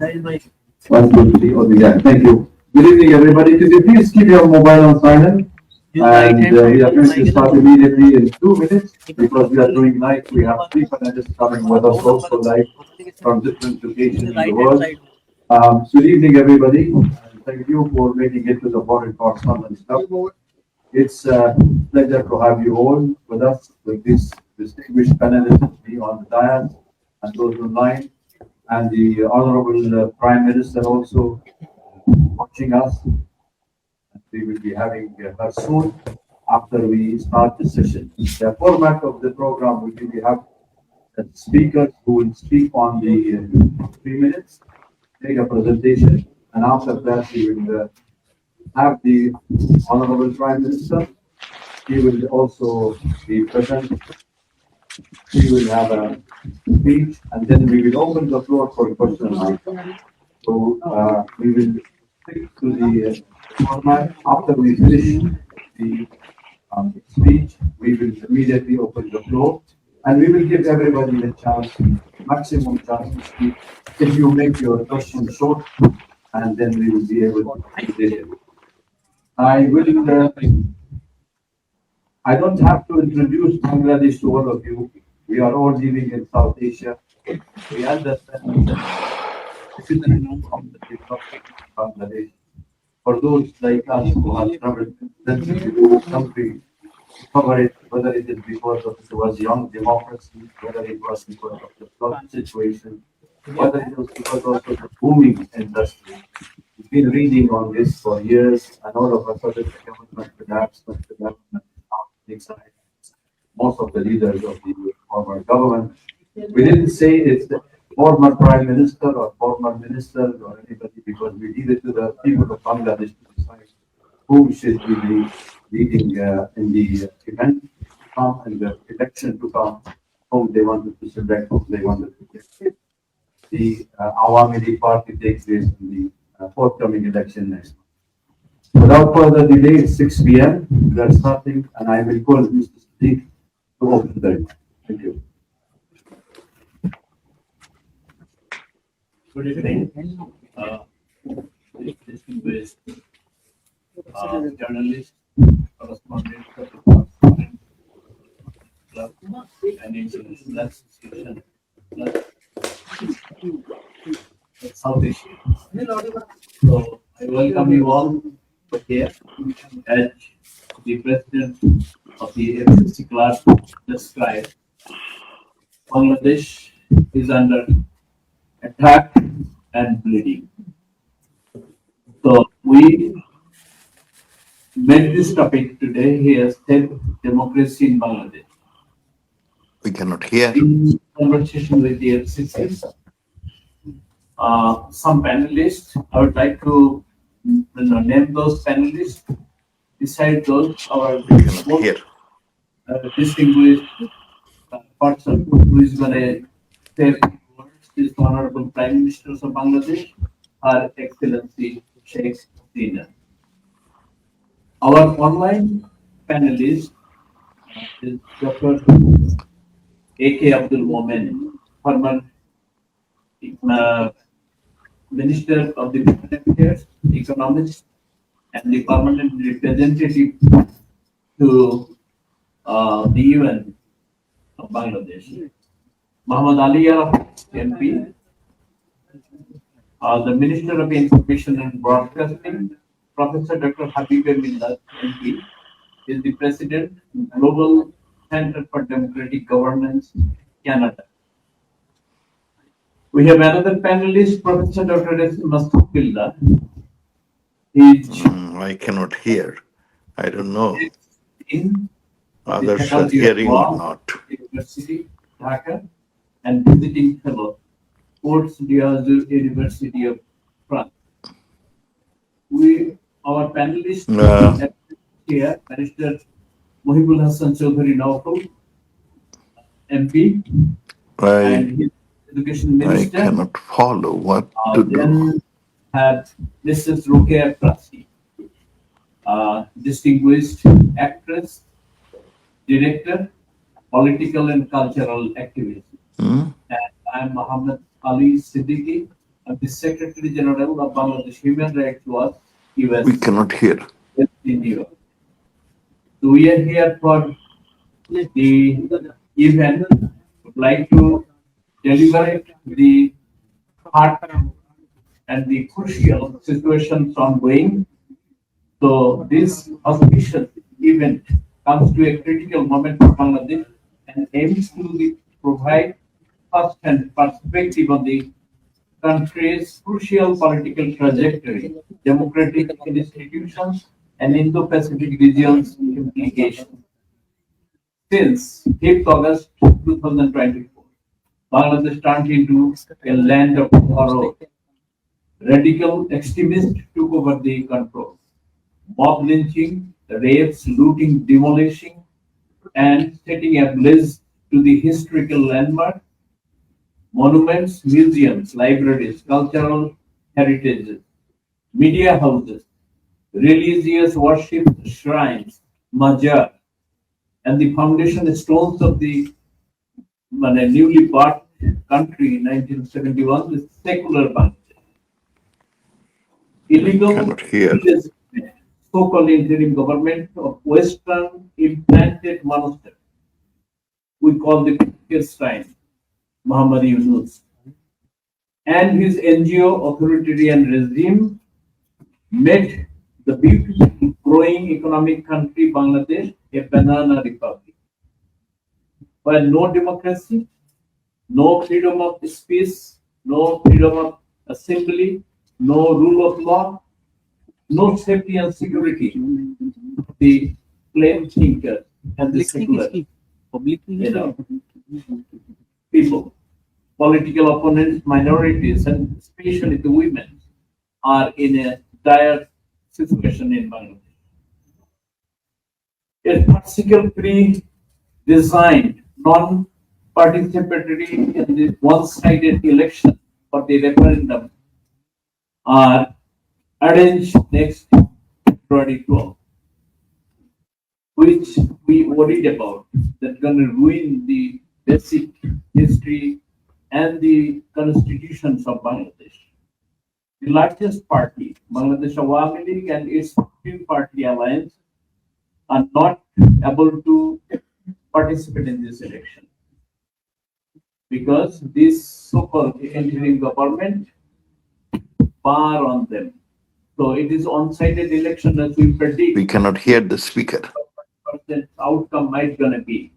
1, 2, 3. Okay, yeah, thank you. Good evening, everybody. Could you please keep your mobile on silent? And we are going to start immediately in 2 minutes because we are doing live. We have three panelists coming with us also live from different locations in the world. Good evening, everybody. And thank you for making it to the Foreign Correspondence Club. It's a pleasure to have you all with us, with these distinguished panelists, me on the dais and those online, and the Honorable Prime Minister also watching us. We will be having her soon after we start the session. The format of the program will be we have speakers who will speak on the 3 minutes, make a presentation, and after that we will have the Honorable Prime Minister. He will also be present. He will have a speech, and then we will open the floor for questions and answers. So we will stick to the format. After we finish the speech, we will immediately open the floor, and we will give everybody a chance, maximum chance to speak. If you make your question short, and then we will be able to finish it. I will. I don't have to introduce Bangladesh to all of you. We are all living in South Asia. We understand the phenomenon of the development of Bangladesh. For those like us who have traveled extensively to this country, to cover it, whether it is because of it was young democracy, whether it was because of the flood situation, whether it was because of the booming industry. We've been reading on this for years, and all of a sudden the government collapsed, but the government is now inside most of the leaders of the former government. We didn't say it's the former prime minister or former ministers or anybody because we leave it to the people of Bangladesh to decide who should be leading in the event to come and the election to come, whom they wanted to select, whom they wanted to get. The Awami League party takes place in the forthcoming election next month. Without further delay, it's 6 p.m. We are starting, and I will call Mr. Sadiq to open the event. Thank you. Good evening, distinguished journalists, correspondents of the Foreign Club and International Association South Asia. So I welcome you all here as the president of the FCC Club described. Bangladesh is under attack and bleeding. So we made this topic today here, state democracy in Bangladesh. We cannot hear. In conversation with the FCC, some panelists, I would like to name those panelists. Beside those, our We cannot hear. distinguished person who is going to say a few words is the Honorable Prime Minister of Bangladesh, Her Excellency Sheikh Hasina. Our online panelist is Dr. A.K. Abdul Momen, former Minister of the Foreign Affairs, Economist, and the permanent representative to the UN of Bangladesh. Muhammad Ali Araf, MP, the Minister of Information and Broadcasting, Professor Dr. Habib Millat, MP, is the President, Global Center for Democratic Governance, Canada. We have another panelist, Professor Dr. Masud Billah. He is I cannot hear. I don't know. in the Others are Faculty of hearing or Law, not. University, Dhaka, and visiting fellow, Ports d'Azur University of France. Our panelists here, Minister Mohibul Hassan Chaudhary Naufal, MP, and his Education I Minister. cannot follow what to do. Then have Mrs. Rukia Prasi, distinguished actress, director, political and cultural activist. Hmm? And I am Muhammad Ali Siddiqui, the Secretary General of Bangladesh Human Rights Watch, We US, cannot hear. based in New York. So we are here for the event. Would like to deliberate the hard and the crucial situations ongoing. So this auspicious event comes to a critical moment for Bangladesh and aims to provide first-hand perspective on the country's crucial political trajectory, democratic institutions, and Indo-Pacific region's implications. Since 5th August 2024, Bangladesh turned into a land of horror. Radical extremists took over the control. Mob lynching, rapes, looting, demolishing, and setting ablaze to the historical landmarks, monuments, museums, libraries, cultural heritages, media houses, religious worship shrines, mazar, and the foundation stones of the newly birthed country in 1971, the secular Bangladesh. We Illegal, cannot hear. illegitimate, so-called interim government of Western implanted monastery. We call the Shrine, Muhammad Yunus, and his NGO authoritarian regime made the beautiful growing economic country Bangladesh a banana republic, where no democracy, no freedom of speech, no freedom of assembly, no rule of law, no safety and security. The plain thinkers and the secular, people, political opponents, minorities, and especially the women are in a dire situation in Bangladesh. A particularly designed non-participatory in the one-sided election for the referendum are arranged next February 12, which we worried about that going to ruin the basic history and the constitutions of Bangladesh. The largest party, Bangladesh Awami League and its 15-party alliance, are not able to participate in this election because this so-called interim government bar on them. So it is on-sided election as we We predict cannot hear the speaker. percent outcome might gonna be.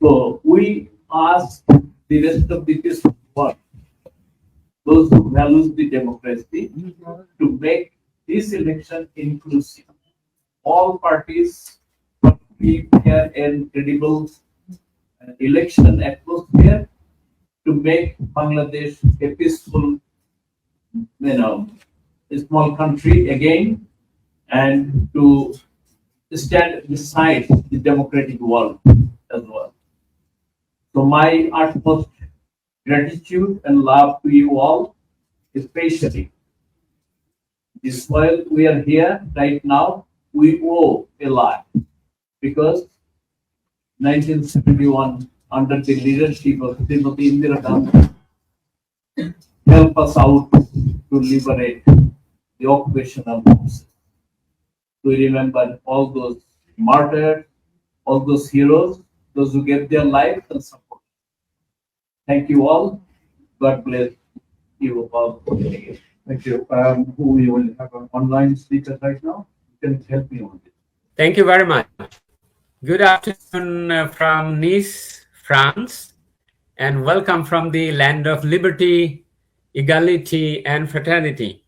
So we ask the rest of the peaceful world, those who values the democracy, to make this election inclusive. All parties must be fair and credible election atmosphere to make Bangladesh a peaceful, a small country again, and to stand beside the democratic world as well. So my utmost gratitude and love to you all, especially this while we are here right now, we owe a lot because 1971 under the leadership of Srimati Indira Gandhi help us out to liberate the occupational forces. We remember all those martyrs, all those heroes, those who gave their lives and support. Thank you all. God bless you all. Thank you. We will have an online speaker right now. You can help me on this. Thank you very much. Good afternoon from Nice, France, and welcome from the land of liberty, equality, and fraternity.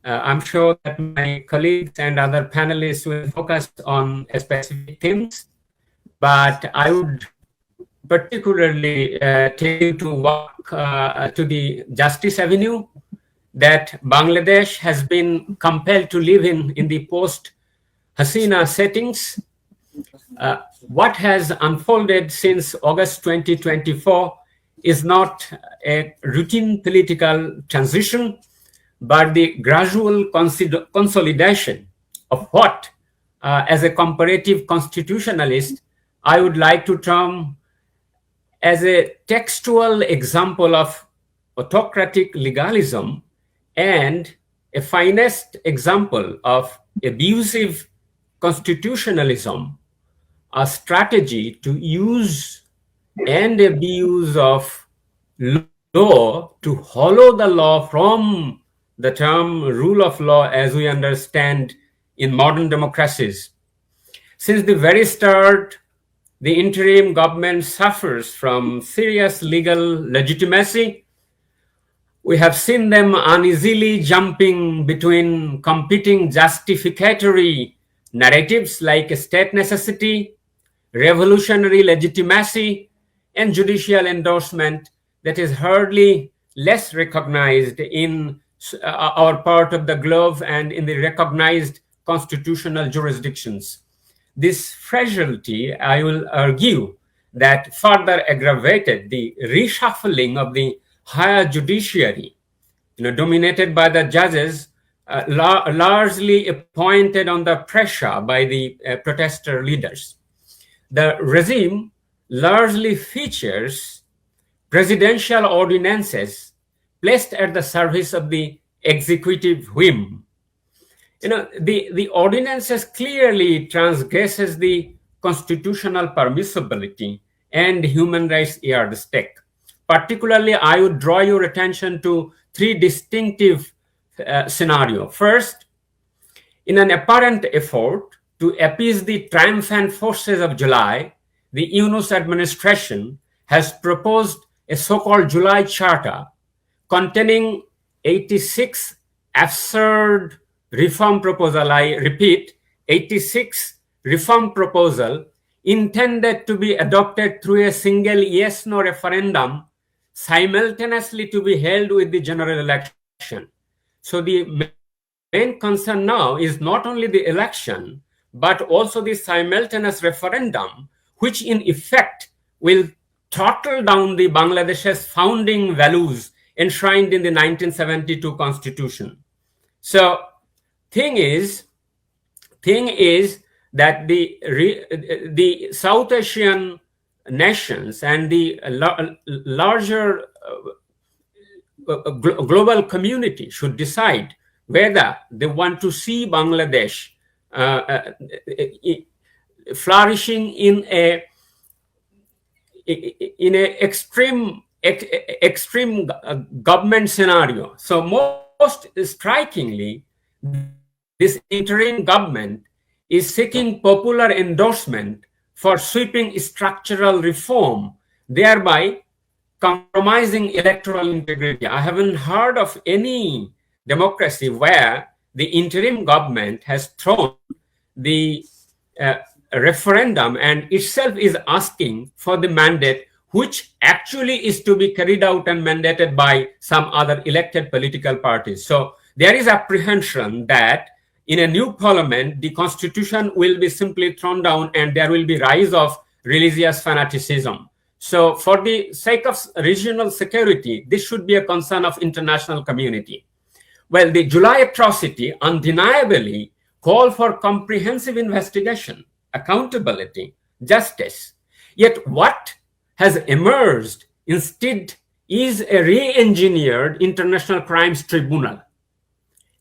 I'm sure that my colleagues and other panelists will focus on specific themes, but I would particularly take you to walk to the Justice Avenue that Bangladesh has been compelled to live in the post-Hasina settings. What has unfolded since August 2024 is not a routine political transition, but the gradual consolidation of what, as a comparative constitutionalist, I would like to term as a textual example of autocratic legalism, and a finest example of abusive constitutionalism, a strategy to use and abuse of law to hollow the law from the term rule of law as we understand in modern democracies. Since the very start, the interim government suffers from serious legal legitimacy. We have seen them uneasily jumping between competing justificatory narratives like state necessity, revolutionary legitimacy, and judicial endorsement that is hardly less recognized in our part of the globe and in the recognized constitutional jurisdictions. This fragility, I will argue, that further aggravated the reshuffling of the higher judiciary, dominated by the judges, largely appointed under pressure by the protester leaders. The regime largely features presidential ordinances placed at the service of the executive whim. The ordinances clearly transgresses the constitutional permissibility and human rights yardstick. Particularly, I would draw your attention to three distinctive scenarios. First, in an apparent effort to appease the triumphant forces of July, the Yunus administration has proposed a so-called July Charter containing 86 absurd reform proposal. I repeat, 86 reform proposal intended to be adopted through a single yes-no referendum simultaneously to be held with the general election. So the main concern now is not only the election, but also the simultaneous referendum, which in effect will throttle down the Bangladesh's founding values enshrined in the 1972 constitution. So thing is that the South Asian nations and the larger global community should decide whether they want to see Bangladesh flourishing in a extreme government scenario. So most strikingly, this interim government is seeking popular endorsement for sweeping structural reform, thereby compromising electoral integrity. I haven't heard of any democracy where the interim government has thrown the referendum and itself is asking for the mandate, which actually is to be carried out and mandated by some other elected political parties. So there is apprehension that in a new parliament, the constitution will be simply thrown down and there will be rise of religious fanaticism. So for the sake of regional security, this should be a concern of international community. Well, the July atrocity undeniably called for comprehensive investigation, accountability, justice. Yet what has emerged instead is a re-engineered international crimes tribunal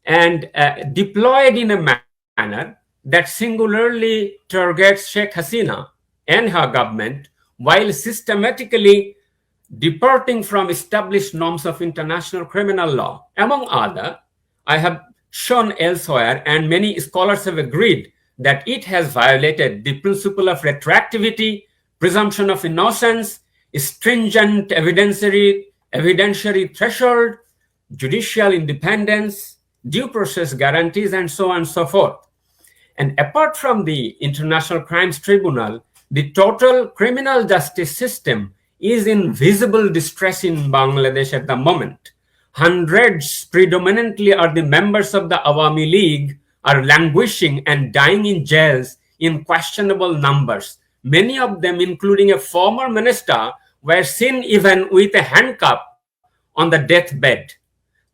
and deployed in a manner that singularly targets Sheikh Hasina and her government while systematically departing from established norms of international criminal law. Among other, I have shown elsewhere, and many scholars have agreed, that it has violated the principle of retroactivity, presumption of innocence, stringent evidentiary threshold, judicial independence, due process guarantees, and so on and so forth. And apart from the International Crimes Tribunal, the total criminal justice system is in visible distress in Bangladesh at the moment. Hundreds, predominantly are the members of the Awami League, are languishing and dying in jails in questionable numbers. Many of them, including a former minister, were seen even with a handcuff on the deathbed.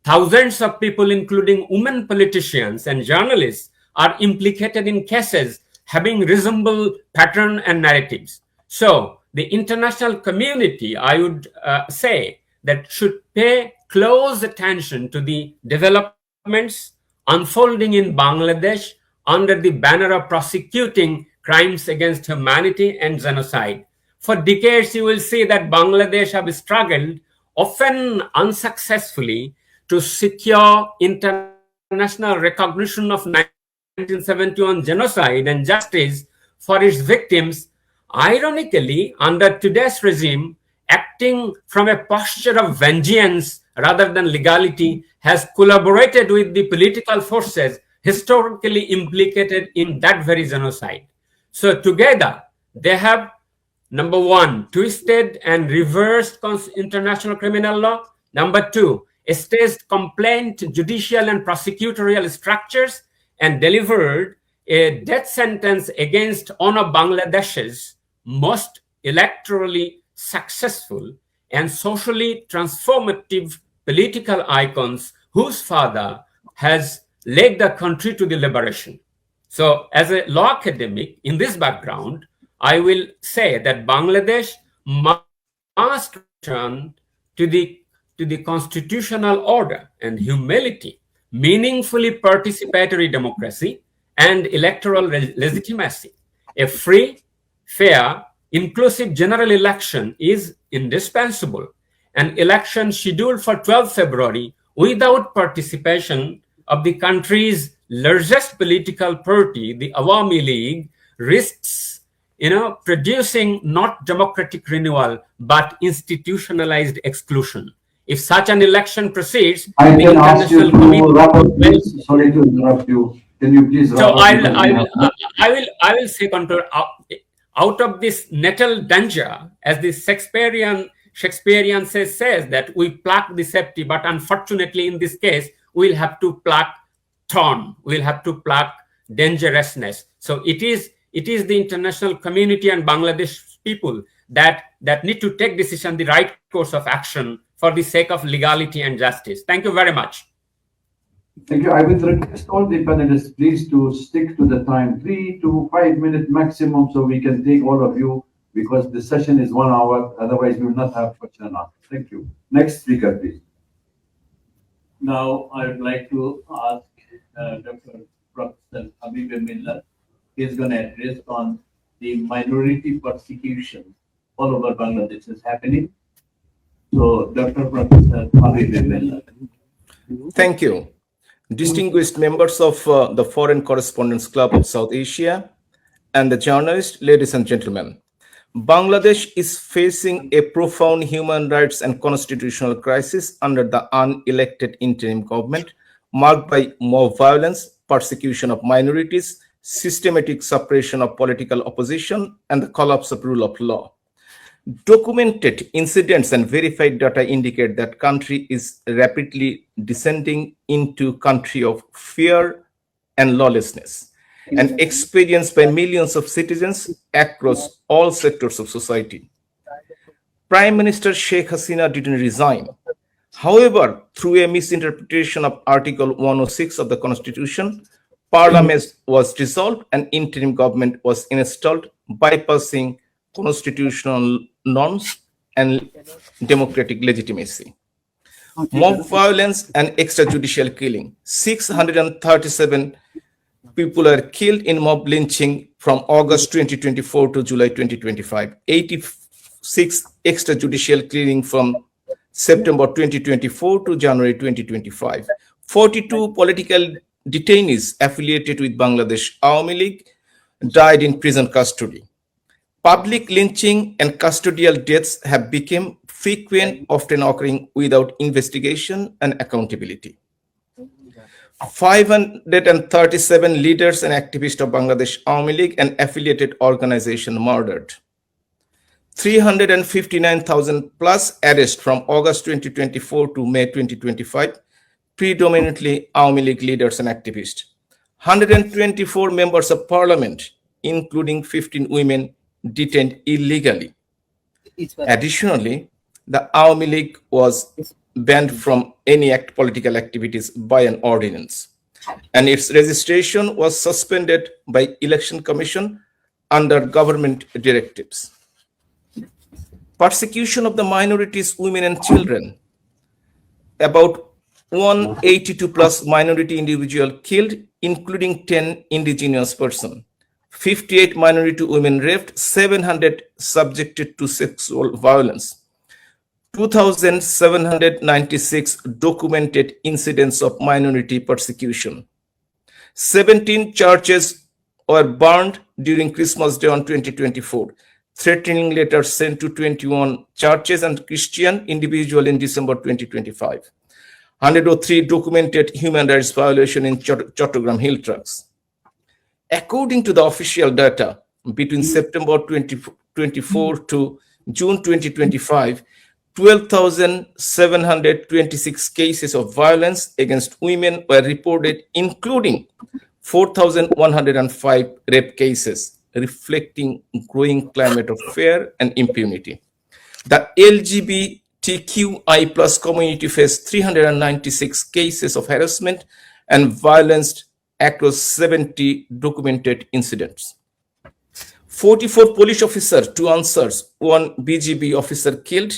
Thousands of people, including women politicians and journalists, are implicated in cases having resemble pattern and narratives. So the international community, I would say, that should pay close attention to the developments unfolding in Bangladesh under the banner of prosecuting crimes against humanity and genocide. For decades, you will see that Bangladesh have struggled, often unsuccessfully, to secure international recognition of 1971 genocide and justice for its victims. Ironically, under today's regime, acting from a posture of vengeance rather than legality, has collaborated with the political forces historically implicated in that very genocide. So together, they have, number one, twisted and reversed international criminal law. Number two, staged complaint, judicial and prosecutorial structures, and delivered a death sentence against one of Bangladesh's most electorally successful and socially transformative political icons whose father has led the country to the liberation. So, as a law academic in this background, I will say that Bangladesh must return to the constitutional order and humility, meaningfully participatory democracy, and electoral legitimacy. A free, fair, inclusive general election is indispensable. An election scheduled for 12 February without participation of the country's largest political party, the Awami League, risks producing not democratic renewal, but institutionalized exclusion. If such an election proceeds, I the can ask you international to wrap up, please. Sorry to interrupt you. Can you please wrap So up? I will say, Contour, out of this nettle danger, as the Shakespearean says that we pluck the safety, but unfortunately in this case, we'll have to pluck thorn. We'll have to pluck dangerousness. So it is the international community and Bangladesh people that need to take decision, the right course of action for the sake of legality and justice. Thank you very much. Thank you. I would request all the panelists, please, to stick to the time, 3 to 5 minute maximum, so we can take all of you, because the session is 1 hour. Otherwise, we will not have question and answer. Thank you. Next speaker, please. Now, I would like to ask Dr. Professor Habib Miller. He's going to address on the minority persecution all over Bangladesh is happening. So, Dr. Professor Habib Miller. Thank you. Distinguished members of the Foreign Correspondents Club of South Asia and the journalists, ladies and gentlemen, Bangladesh is facing a profound human rights and constitutional crisis under the unelected interim government, marked by mob violence, persecution of minorities, systematic suppression of political opposition, and the collapse of rule of law. Documented incidents and verified data indicate that country is rapidly descending into country of fear and lawlessness, and experienced by millions of citizens across all sectors of society. Prime Minister Sheikh Hasina didn't resign. However, through a misinterpretation of Article 106 of the Constitution, Parliament was dissolved and interim government was installed, bypassing constitutional norms and democratic legitimacy. Mob violence and extrajudicial killing. 637 people are killed in mob lynching from August 2024 to July 2025. 86 extrajudicial killing from September 2024 to January 2025. 42 political detainees affiliated with Bangladesh Awami League died in prison custody. Public lynching and custodial deaths have become frequent, often occurring without investigation and accountability. 537 leaders and activists of Bangladesh Awami League and affiliated organization murdered. 359,000 plus arrests from August 2024 to May 2025, predominantly Awami League leaders and activists. 124 members of parliament, including 15 women, detained illegally. Additionally, the Awami League was banned from any political activities by an ordinance, and its registration was suspended by Election Commission under government directives. Persecution of the minorities, women and children. About 182 plus minority individual killed, including 10 indigenous person. 58 minority women raped, 700 subjected to sexual violence. 2,796 documented incidents of minority persecution. 17 churches were burned during Christmas Day on 2024. Threatening letters sent to 21 churches and Christian individuals in December 2025. 103 documented human rights violation in Chattogram hill tracts. According to the official data, between September 2024 to June 2025, 12,726 cases of violence against women were reported, including 4,105 rape cases, reflecting growing climate of fear and impunity. The LGBTQI plus community faced 396 cases of harassment and violence across 70 documented incidents. 44 police officers, 2 answers, 1 BGB officer killed,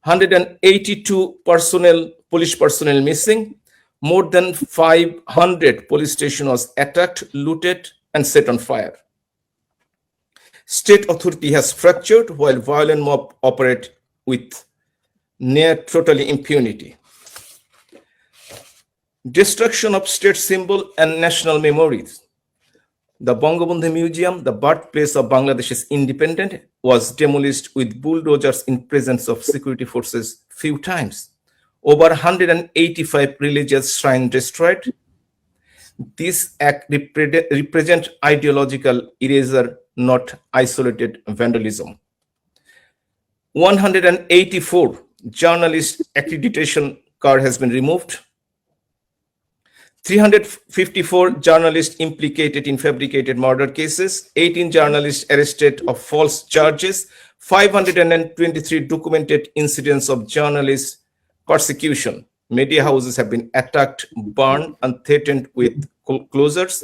182 police personnel missing, more than 500 police stations was attacked, looted, and set on fire. State authority has fractured while violent mob operate with near total impunity. Destruction of state symbol and national memories. The Bangabandhu Museum, the birthplace of Bangladesh's independence, was demolished with bulldozers in presence of security forces few times. Over 185 religious shrines destroyed. This act represents ideological erasure, not isolated vandalism. 184 journalist accreditation card has been removed. 354 journalists implicated in fabricated murder cases, 18 journalists arrested of false charges, 523 documented incidents of journalist persecution. Media houses have been attacked, burned, and threatened with closures.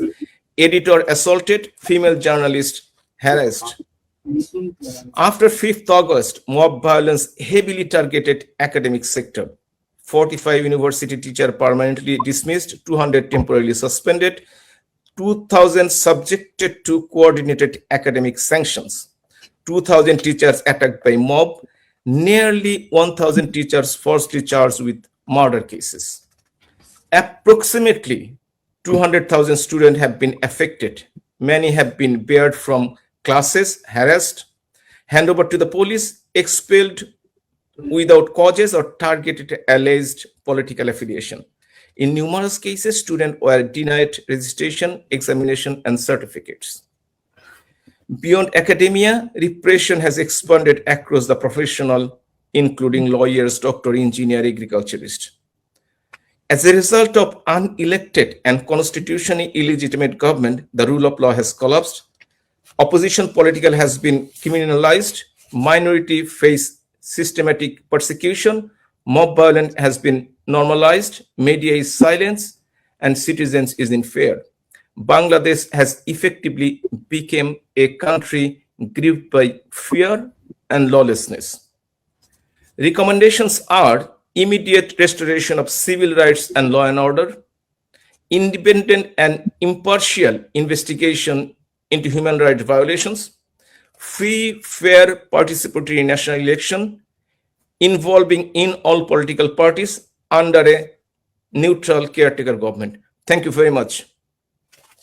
Editor assaulted, female journalist harassed. After 5th August, mob violence heavily targeted academic sector. 45 university teachers permanently dismissed, 200 temporarily suspended, 2,000 subjected to coordinated academic sanctions, 2,000 teachers attacked by mob, nearly 1,000 teachers falsely charged with murder cases. Approximately 200,000 students have been affected. Many have been barred from classes, harassed, handed over to the police, expelled without causes or targeted alleged political affiliation. In numerous cases, students were denied registration, examination, and certificates. Beyond academia, repression has expanded across the professional, including lawyers, doctor, engineer, agriculturist. As a result of unelected and constitutionally illegitimate government, the rule of law has collapsed. Opposition political has been criminalized. Minority face systematic persecution, mob violence has been normalized, media is silenced, and citizens is in fear. Bangladesh has effectively become a country gripped by fear and lawlessness. Recommendations are immediate restoration of civil rights and law and order, independent and impartial investigation into human rights violations, free, fair, participatory national election involving in all political parties under a neutral caretaker government. Thank you very much.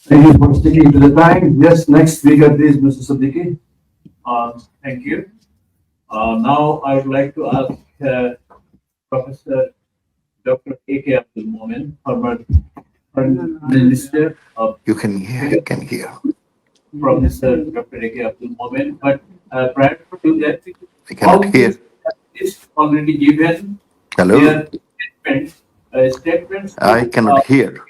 Thank you for sticking to the time. Yes, next speaker, please, Mr. Siddiqui. Thank you. Now I would like to ask Professor Dr. A.K. Abdul Momen, former Minister of You can hear. Professor Dr. A.K. Abdul Momen. But prior to that, I cannot hear. is already given Hello? their statements. I cannot hear.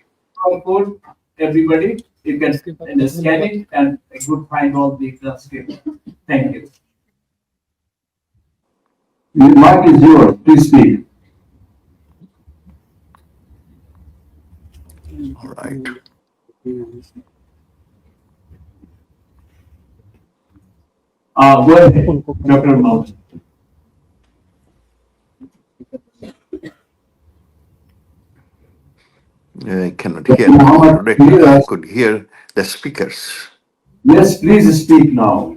Code, everybody, you can scan it and you would find all the transcript. Thank you. The mic is yours. Please speak. All right. Go ahead, Dr. Mohammed. I cannot hear the Muhammad, moderator. I could hear the speakers. yes, please speak now.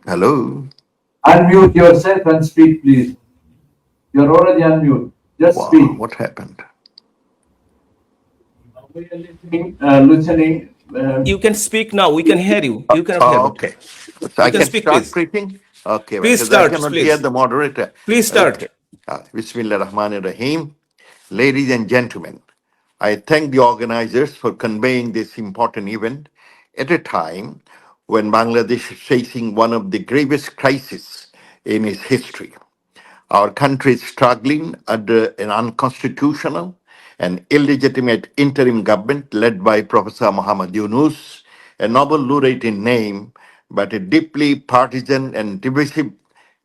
Hello. Unmute yourself and speak, please. You're already unmute. Just Wow, speak. what happened? We are listening. You can speak now. We can hear you. You cannot hear, Oh, but okay. So you I can can speak, start please. preaching? Okay, Please because I start, cannot hear please. the moderator. Please start. Okay. Bismillah Rahman Rahim. Ladies and gentlemen, I thank the organizers for conveying this important event at a time when Bangladesh is facing one of the gravest crises in its history. Our country is struggling under an unconstitutional and illegitimate interim government led by Professor Muhammad Yunus, a Nobel laureate in name, but a deeply partisan and divisive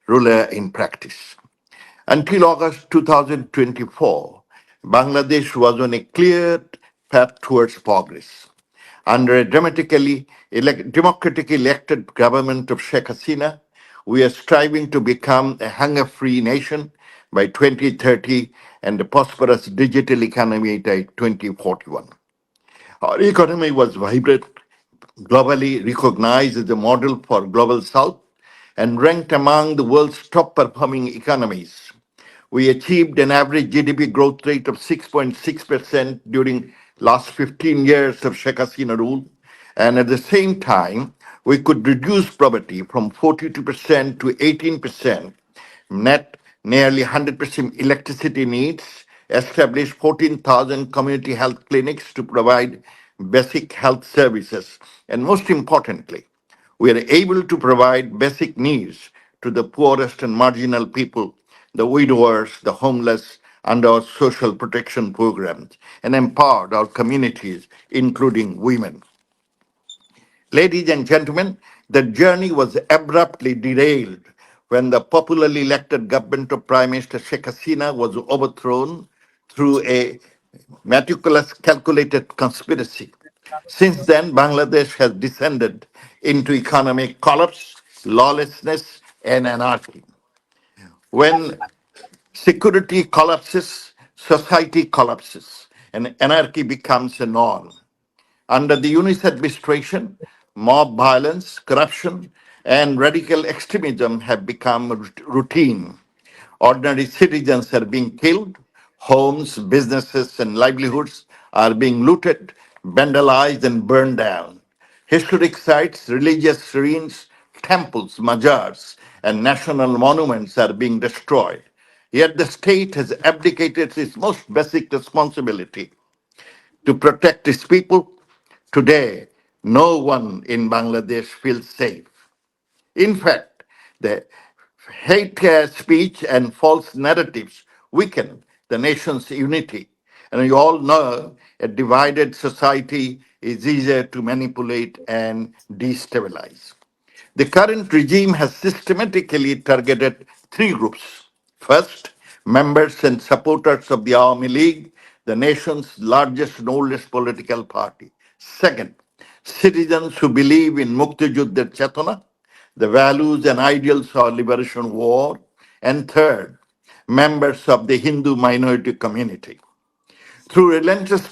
ruler in practice. Until August 2024, Bangladesh was on a clear path towards progress. Under a democratically elected government of Sheikh Hasina, we are striving to become a hunger-free nation by 2030 and a prosperous digital economy by 2041. Our economy was vibrant, globally recognized as a model for Global South, and ranked among the world's top performing economies. We achieved an average GDP growth rate of 6.6% during last 15 years of Sheikh Hasina rule, and at the same time, we could reduce poverty from 42% to 18%, net nearly 100% electricity needs, establish 14,000 community health clinics to provide basic health services, and most importantly, we are able to provide basic needs to the poorest and marginal people, the widowers, the homeless, under our social protection programs, and empowered our communities, including women. Ladies and gentlemen, the journey was abruptly derailed when the popularly elected government of Prime Minister Sheikh Hasina was overthrown through a meticulous, calculated conspiracy. Since then, Bangladesh has descended into economic collapse, lawlessness, and anarchy. When security collapses, society collapses, and anarchy becomes a norm. Under the UNIS administration, mob violence, corruption, and radical extremism have become routine. Ordinary citizens are being killed, homes, businesses, and livelihoods are being looted, vandalized, and burned down. Historic sites, religious ruins, temples, mazars, and national monuments are being destroyed. Yet the state has abdicated its most basic responsibility to protect its people. Today, no one in Bangladesh feels safe. In fact, the hate speech and false narratives weaken the nation's unity. And you all know a divided society is easier to manipulate and destabilize. The current regime has systematically targeted three groups. First, members and supporters of the Army League, the nation's largest and oldest political party. Second, citizens who believe in Muktijuddha Chetana, the values and ideals of liberation war. And third, members of the Hindu minority community. Through relentless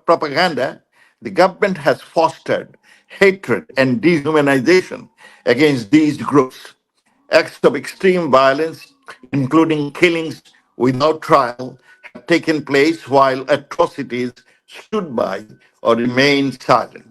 propaganda, the government has fostered hatred and dehumanization against these groups. Acts of extreme violence, including killings without trial, have taken place while atrocities stood by or remained silent.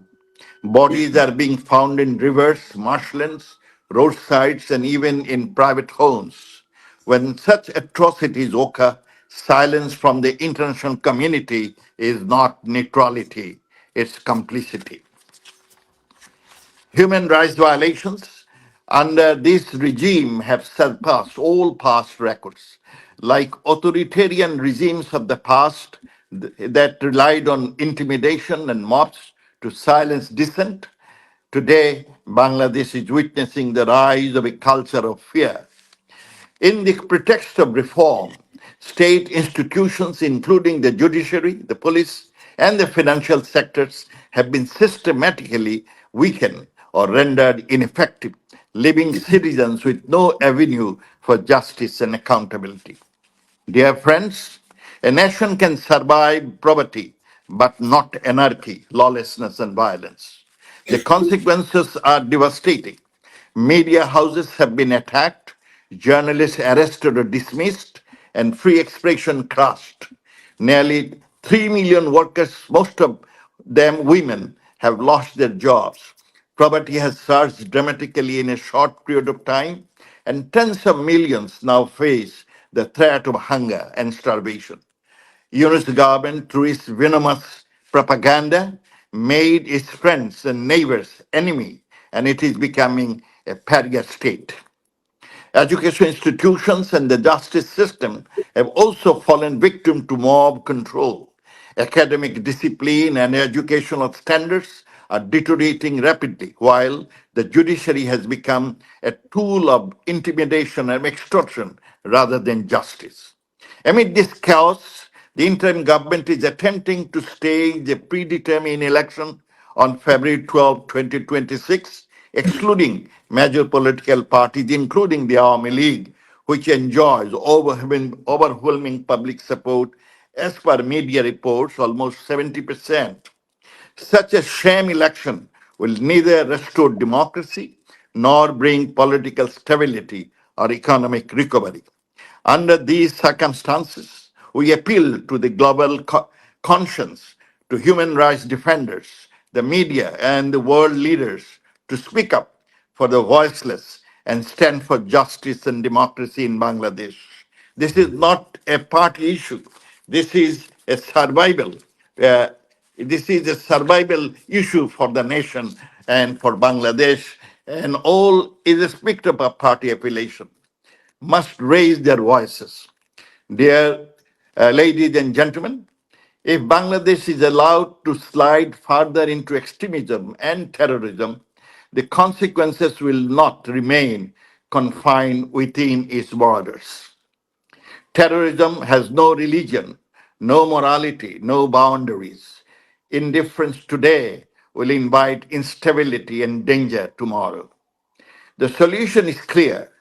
Bodies are being found in rivers, marshlands, roadsides, and even in private homes. When such atrocities occur, silence from the international community is not neutrality, it's complicity. Human rights violations under this regime have surpassed all past records. Like authoritarian regimes of the past that relied on intimidation and mobs to silence dissent, today Bangladesh is witnessing the rise of a culture of fear. In the pretext of reform, state institutions, including the judiciary, the police, and the financial sectors, have been systematically weakened or rendered ineffective, leaving citizens with no avenue for justice and accountability. Dear friends, A nation can survive poverty, but not anarchy, lawlessness, and violence. The consequences are devastating. Media houses have been attacked, journalists arrested or dismissed, and free expression crushed. Nearly 3 million workers, most of them women, have lost their jobs. Poverty has surged dramatically in a short period of time, and tens of millions now face the threat of hunger and starvation. Yunus government, through its venomous propaganda, made its friends and neighbors enemy, and it is becoming a pariah state. Education institutions and the justice system have also fallen victim to mob control. Academic discipline and educational standards are deteriorating rapidly, while the judiciary has become a tool of intimidation and extortion rather than justice. Amid this chaos, the interim government is attempting to stage a predetermined election on February 12, 2026, excluding major political parties, including the Awami League, which enjoys overwhelming public support. As per media reports, almost 70%. Such a sham election will neither restore democracy nor bring political stability or economic recovery. Under these circumstances, we appeal to the global conscience, to human rights defenders, the media, and the world leaders to speak up for the voiceless and stand for justice and democracy in Bangladesh. This is not a party issue. This is a survival. uh, this is a survival issue for the nation and for Bangladesh, and all irrespective of party affiliation must raise their voices. Dear ladies and gentlemen, if Bangladesh is allowed to slide further into extremism and terrorism, the consequences will not remain confined within its borders. Terrorism has no religion, no morality, no boundaries. Indifference today will invite instability and danger tomorrow. The solution is clear.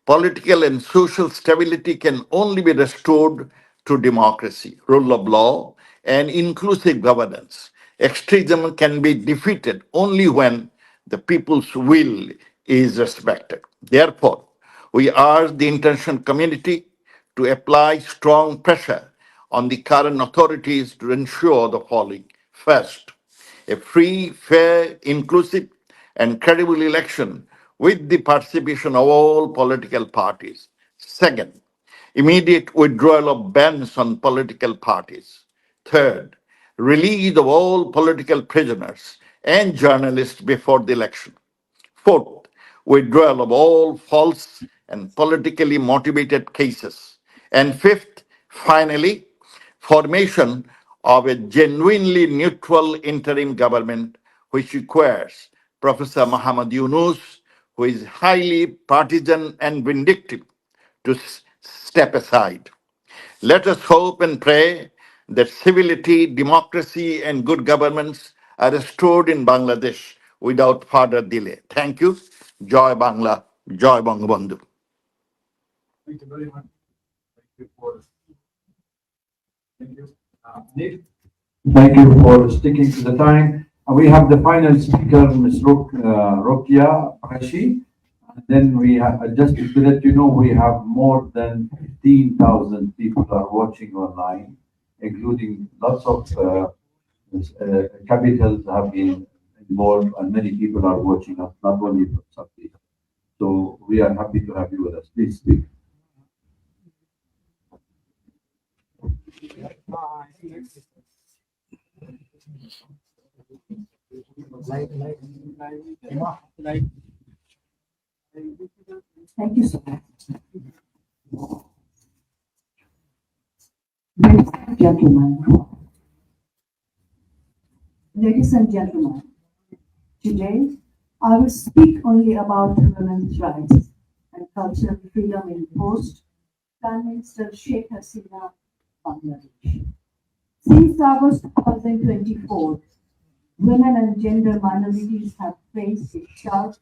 Political and social stability can only be restored through democracy, rule of law, and inclusive governance. Extremism can be defeated only when the people's will is respected. Therefore, we urge the international community to apply strong pressure on the current authorities to ensure the following. First, a free, fair, inclusive, and credible election with the participation of all political parties. Second, immediate withdrawal of bans on political parties. Third, release of all political prisoners and journalists before the election. Fourth, withdrawal of all false and politically motivated cases. And fifth, finally, formation of a genuinely neutral interim government which requires Professor Muhammad Yunus, who is highly partisan and vindictive, to step aside. Let us hope and pray that civility, democracy, and good governance are restored in Bangladesh without further delay. Thank you. Joy Bangla, Joy Bangabandhu. Thank you very much. Thank you for. Thank you. Nick? Thank you for sticking to the time. And we have the final speaker, Ms. Rokia Parashi. And then we have, just to let you know, we have more than 15,000 people are watching online, including lots of capitals have been involved, and many people are watching us, not only from South Asia. So we are happy to have you with us. Please speak. Thank you so much. Ladies and gentlemen, today I will speak only about women's rights and cultural freedom in post-Prime Minister Sheikh Hasina, Bangladesh. Since August 2024, women and gender minorities have faced a sharp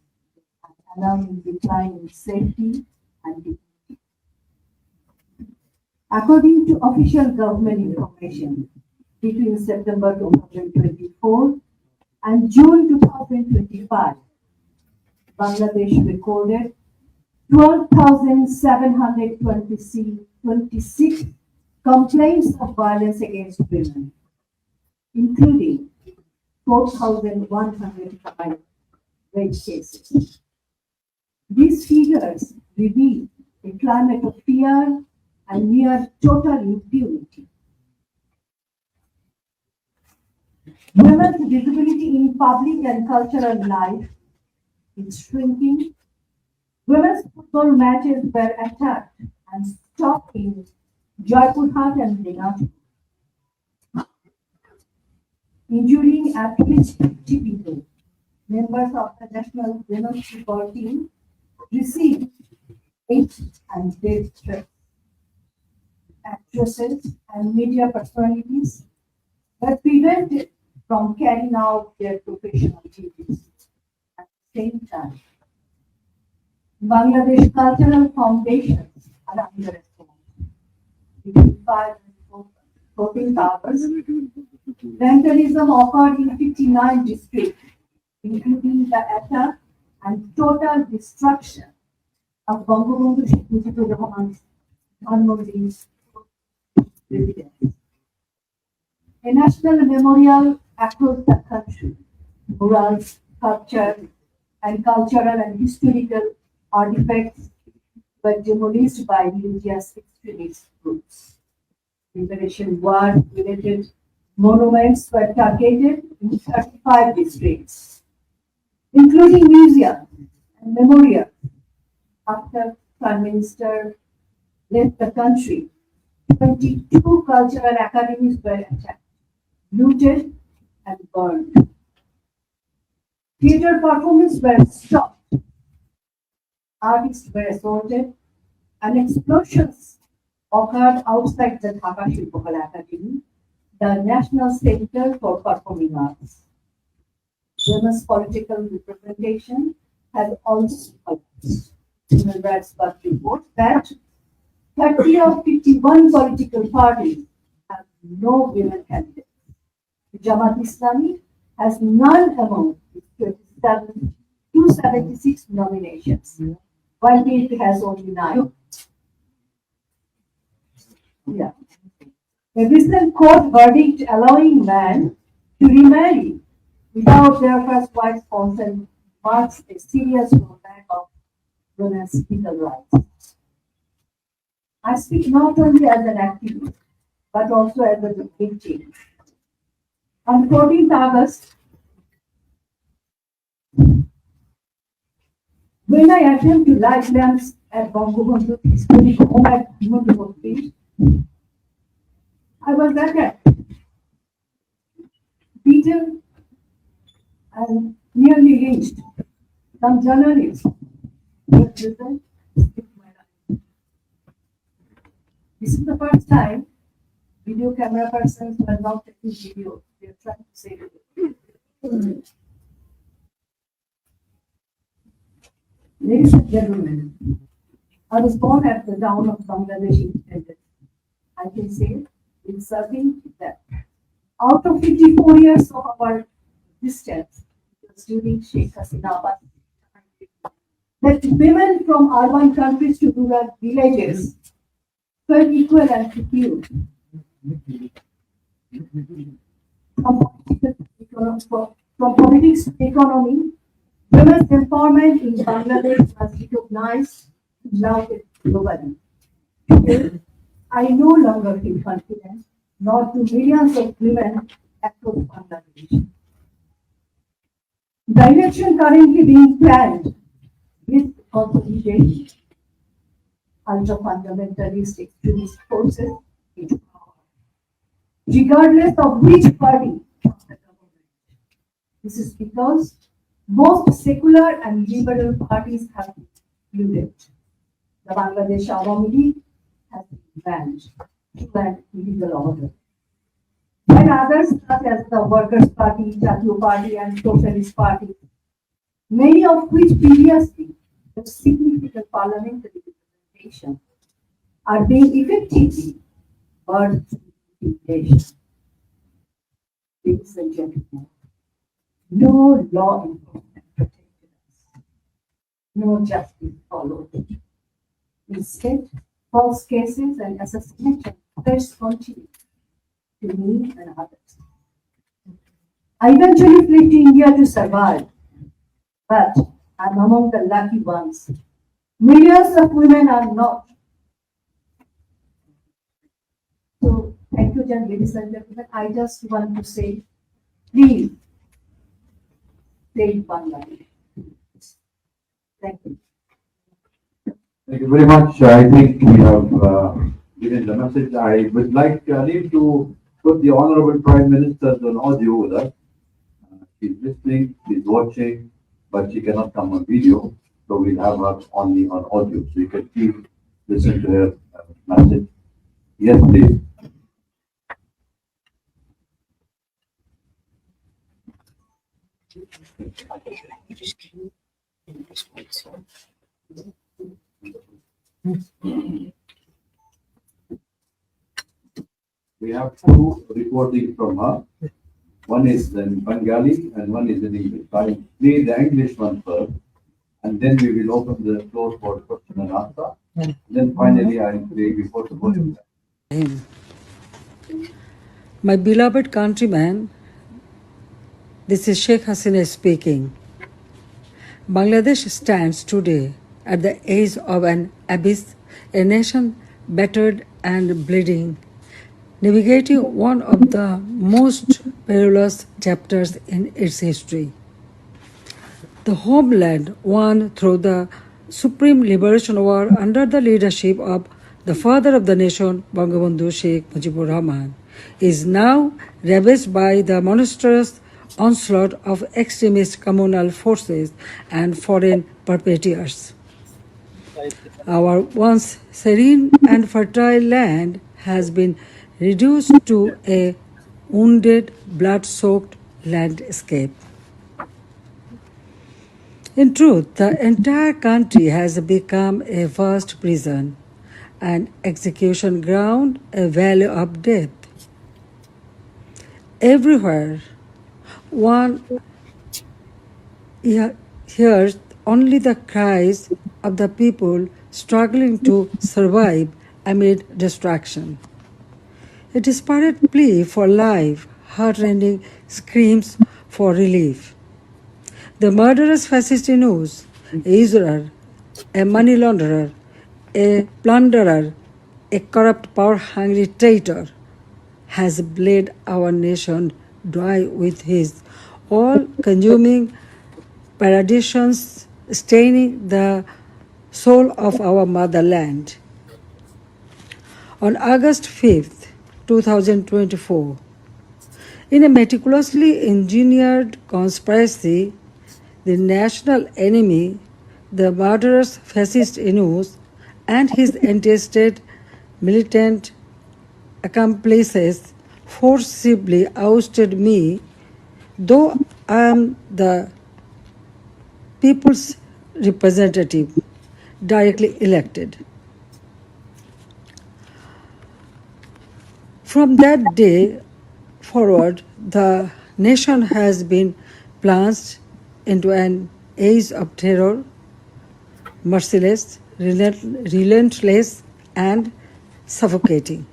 and alarming decline in safety and dignity. According to official government information, between September 2024 and June 2025, Bangladesh recorded 12,726 complaints of violence against women, including 4,105 rape cases. These figures reveal a climate of fear and near total impunity. Women's visibility in public and cultural life is shrinking. Women's football matches were attacked and stopped in Jaipurhat and Dinajpur, injuring at least 50 people. Members of the national women's football team received hate and death threats. Actresses and media personalities were prevented from carrying out their professional duties. At the same time, Bangladesh cultural foundations are under assault. Between 5 and 14 hours, vandalism occurred in 59 districts, including the attack and total destruction of Bangabandhu Sheikh Mujibur Rahman's Dhanmoundi's residence. A national memorial across the country, murals, sculpture, and cultural and historical artifacts were demolished by religious extremist groups. Liberation war-related monuments were targeted in 35 districts, including museums and memorials. After Prime Minister left the country, 22 cultural academies were attacked, looted, and burned. Theatre performances were stopped, artists were assaulted, and explosions occurred outside the Dhaka Shilpakala Academy, the National Center for Performing Arts. Women's political representation has also collapsed. Human Rights Watch reports that 30 of 51 political parties have no women candidates. Jamaat Islami has none among its 276 nominations, while PDP has only 9. Yeah. A recent court verdict allowing men to remarry without their first wife's consent marks a serious rollback of women's legal rights. I speak not only as an activist, but also as a victim. On 14th August, when I attempted to light lamps at Bangabandhu historic home at Bhimandhu Street, I was attacked, beaten, and nearly lynched. Some journalists were present. This is the first time video camera persons were not taking video. They are trying to save it. Ladies and gentlemen, I was born at the dawn of Bangladesh independence. I can say in serving that out of 54 years of our existence, it was during Sheikh Hasina that women from urban countries to rural villages were equal and secure. From politics to economy, women's empowerment in Bangladesh was recognized and lauded globally. Today, I no longer feel confident, nor do millions of women across Bangladesh. The election currently being planned with consolidate ultra-fundamentalist extremist forces into power, regardless of which party of the government. This is because most secular and liberal parties have included. The Bangladesh Awami League has been banned to an illegal order. While others, such as the Workers' Party, Jatiyo Party, and Socialist Party, many of which previously had significant parliamentary representation, are being effectively birthed in nation. Ladies and gentlemen, no law enforcement protected us, no justice followed. Instead, false cases and assassination threats continued to me and others. I eventually fled to India to survive, but I'm among the lucky ones. Millions of women are not. So, thank you, ladies and gentlemen. I just want to say, please, save Bangla. Thank you. Thank you very much. I think we have given the message. I would like Anil to put the Honorable Prime Minister on audio with us. She's listening, she's watching, but she cannot come on video. So we'll have her only on audio. So you can keep listening to her message. Yes, please. We have two reporting from her. One is in Bengali and one is in English. So I'll play the English one first, and then we will open the floor for question and answer. Then finally, I'll play before the voting. My beloved countrymen, this is Sheikh Hasina speaking. Bangladesh stands today at the edge of an abyss, a nation battered and bleeding, navigating one of the most perilous chapters in its history. The homeland won through the Supreme Liberation War under the leadership of the father of the nation, Bangabandhu Sheikh Mujibur Rahman, is now ravaged by the monstrous onslaught of extremist communal forces and foreign perpetrators. Our once serene and fertile land has been reduced to a wounded, blood-soaked landscape. In truth, the entire country has become a vast prison, an execution ground, a valley of death. Everywhere, one hears only the cries of the people struggling to survive amid destruction. A desperate plea for life, heartrending screams for relief. The murderous fascist news, a usurer, a money launderer, a plunderer, a corrupt, power-hungry traitor, has bled our nation dry with his all-consuming perditions, staining the soul of our motherland. On August 5th, 2024, in a meticulously engineered conspiracy, the national enemy, the murderous fascist Inus, and his entrusted militant accomplices forcibly ousted me, though I am the people's representative, directly elected. From that day forward, the nation has been plunged into an age of terror, merciless, relentless, and suffocating.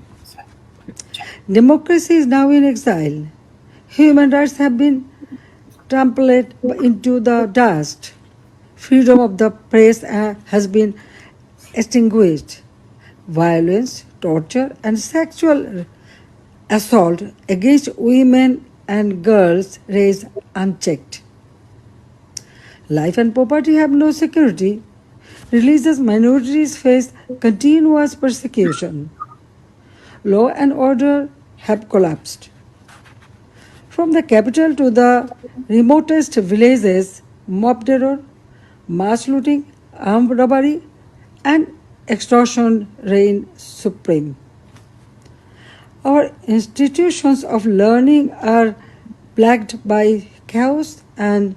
Democracy is now in exile. Human rights have been trampled into the dust. Freedom of the press has been extinguished. Violence, torture, and sexual assault against women and girls raise unchecked. Life and property have no security. Religious minorities face continuous persecution. Law and order have collapsed. From the capital to the remotest villages, mob terror, mass looting, armed robbery, and extortion reign supreme. Our institutions of learning are plagued by chaos, and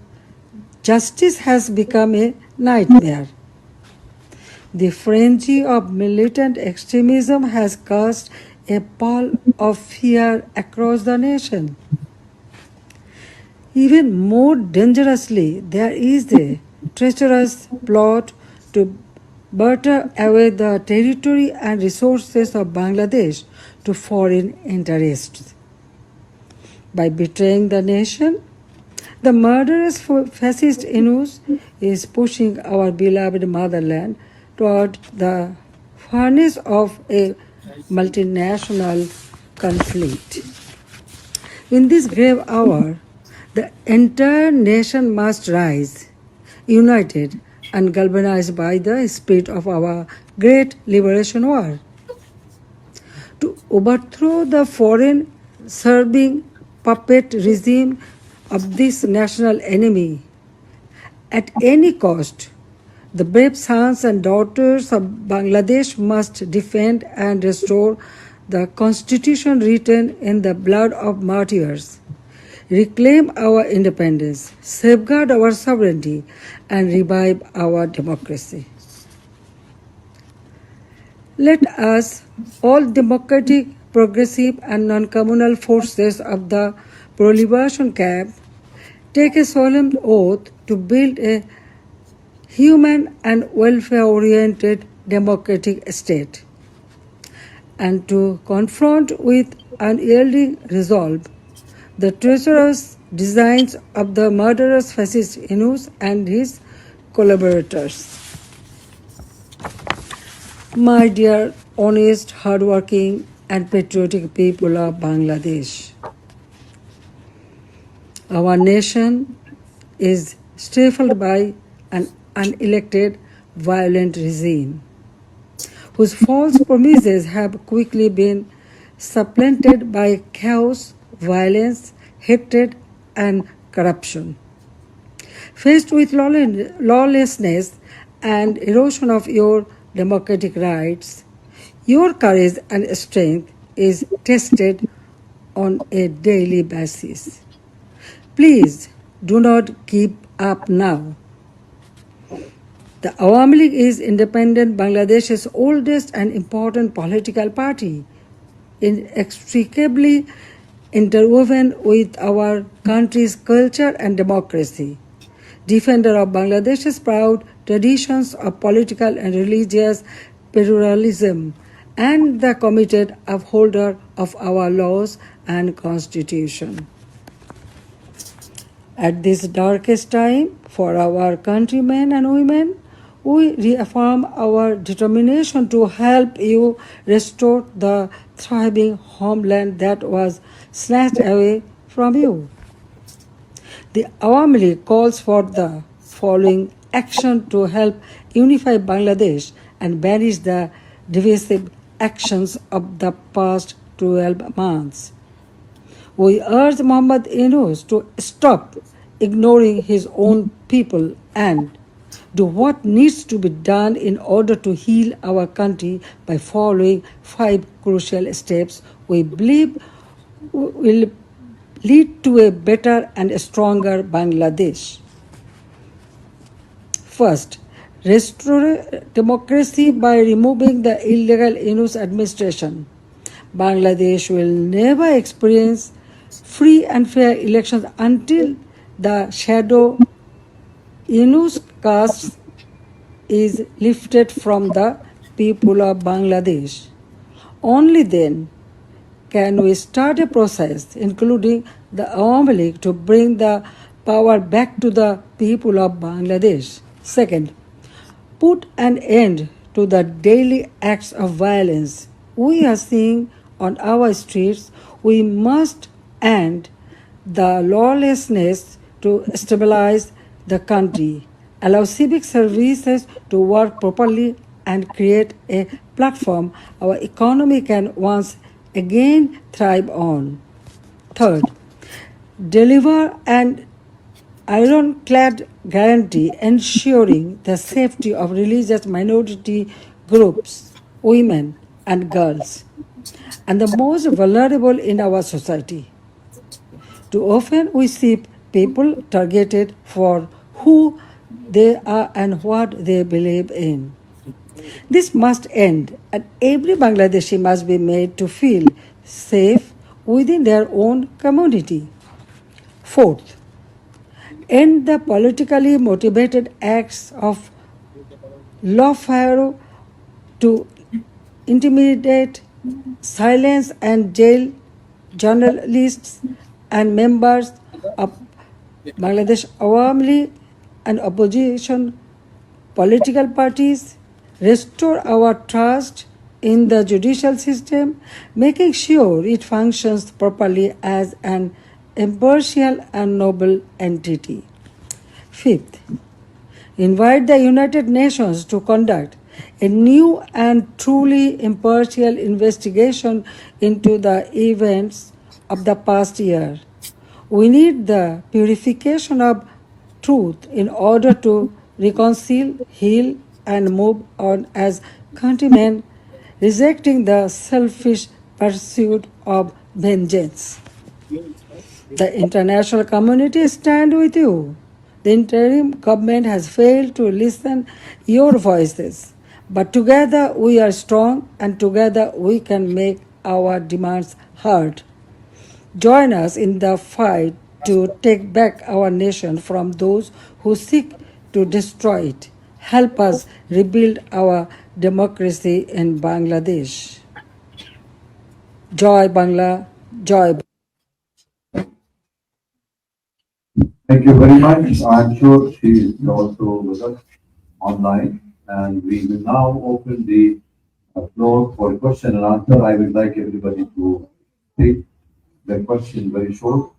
justice has become a nightmare. The frenzy of militant extremism has cast a pall of fear across the nation. Even more dangerously, there is a treacherous plot to barter away the territory and resources of Bangladesh to foreign interests. By betraying the nation, the murderous fascist Inus is pushing our beloved motherland toward the furnace of a multinational conflict. In this grave hour, the entire nation must rise, united and galvanized by the spirit of our great liberation war. To overthrow the foreign serving puppet regime of this national enemy at any cost, the brave sons and daughters of Bangladesh must defend and restore the constitution written in the blood of martyrs, reclaim our independence, safeguard our sovereignty, and revive our democracy. Let us, all democratic, progressive, and non-communal forces of the pro-liberation camp, take a solemn oath to build a human and welfare-oriented democratic state, and to confront with unyielding resolve the treacherous designs of the murderous fascist Inus and his collaborators. My dear, honest, hardworking, and patriotic people of Bangladesh, our nation is stifled by an unelected, violent regime whose false promises have quickly been supplanted by chaos, violence, hatred, and corruption. Faced with lawlessness and erosion of your democratic rights, your courage and strength is tested on a daily basis. Please do not give up now. The Awami League is independent Bangladesh's oldest and important political party, inextricably interwoven with our country's culture and democracy, defender of Bangladesh's proud traditions of political and religious pluralism, and the committed upholder of our laws and constitution. At this darkest time for our countrymen and women, we reaffirm our determination to help you restore the thriving homeland that was snatched away from you. The Awami League calls for the following action to help unify Bangladesh and banish the divisive actions of the past 12 months. We urge Muhammad Yunus to stop ignoring his own people and do what needs to be done in order to heal our country by following 5 crucial steps we believe will lead to a better and stronger Bangladesh. First, restore democracy by removing the illegal Yunus administration. Bangladesh will never experience free and fair elections until the shadow Yunus caste is lifted from the people of Bangladesh. Only then can we start a process, including the Awami League, to bring the power back to the people of Bangladesh. Second, put an end to the daily acts of violence we are seeing on our streets. We must end the lawlessness to stabilize the country, allow civic services to work properly, and create a platform our economy can once again thrive on. Third, deliver an ironclad guarantee ensuring the safety of religious minority groups, women and girls, and the most vulnerable in our society. Too often we see people targeted for who they are and what they believe in. This must end, and every Bangladeshi must be made to feel safe within their own community. Fourth, end the politically motivated acts of lawfare to intimidate, silence, and jail journalists and members of Bangladesh Awami League and opposition political parties, restore our trust in the judicial system, making sure it functions properly as an impartial and noble entity. Fifth, invite the United Nations to conduct a new and truly impartial investigation into the events of the past year. We need the purification of truth in order to reconcile, heal, and move on as countrymen, rejecting the selfish pursuit of vengeance. The international community stand with you. The interim government has failed to listen your voices. But together we are strong and together we can make our demands heard. Join us in the fight to take back our nation from those who seek to destroy it. Help us rebuild our democracy in Bangladesh. Joy Bangla, Joy. Thank you very much. I'm sure she is also with us online, and we will now open the floor for question and answer. I would like everybody to take the question very short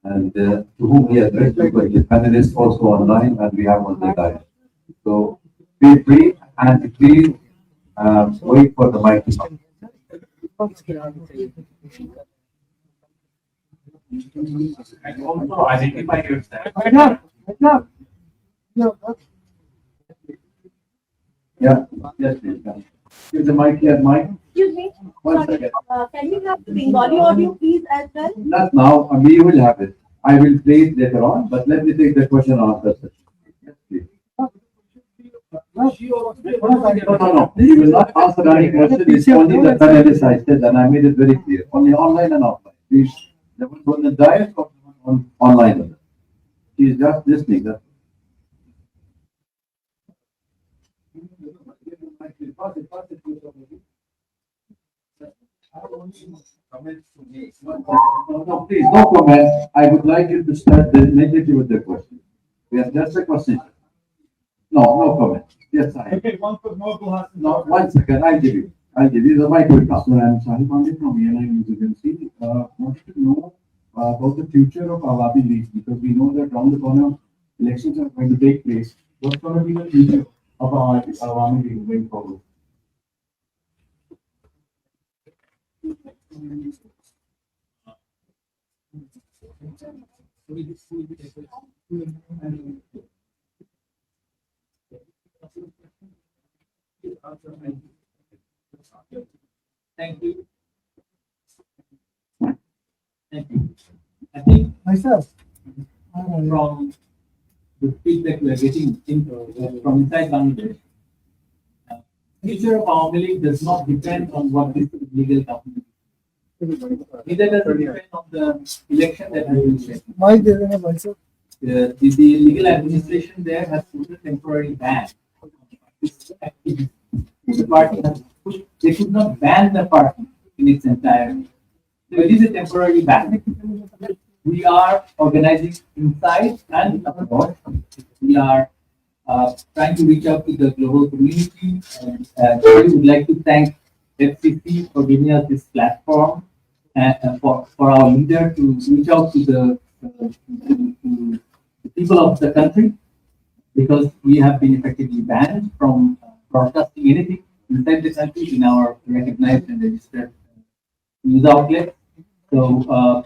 and to whom we address, because the panelists also online and we have on the line. So feel free and please wait for the microphone. And also identify yourself. Yeah, yes, please. Yeah. Give the mic here, Mike. Excuse me. One Sorry. second. Can we have the Bengali audio, please, as well? Not now, we will have it. I will play it later on, but let me take the question and answer session. Yes, please. No. You will not answer any question. It's only the panelists I said, and I made it very clear. Only online and offline. Please, the one on the diet or the one on online. She is just listening. That's no, please, no comment. I would like you to start immediately with the question. We have just a question. No comment. Yes, I. Okay, No, 1 second, I'll give you the mic will come. So I'm Sahil Pandey from ENI News Agency. Wanted to know about the future of Awami League, because we know that around the corner elections are going to take place. What's going to be the future of Awami League going forward? Thank you. Thank you. I think Myself. from the feedback we are getting from inside Bangladesh, future of our League does not depend on what this legal government. Neither does it depend on the election that has been scheduled. The legal administration there has put a temporary ban. The party has put, they could not ban the party in its entirety. So it is a temporary ban. We are organizing inside and abroad. We are trying to reach out to the global community, and we would like to thank FCC for giving us this platform and for our leader to reach out to the people of the country, because we have been effectively banned from broadcasting anything inside the country in our recognized and registered news outlet. So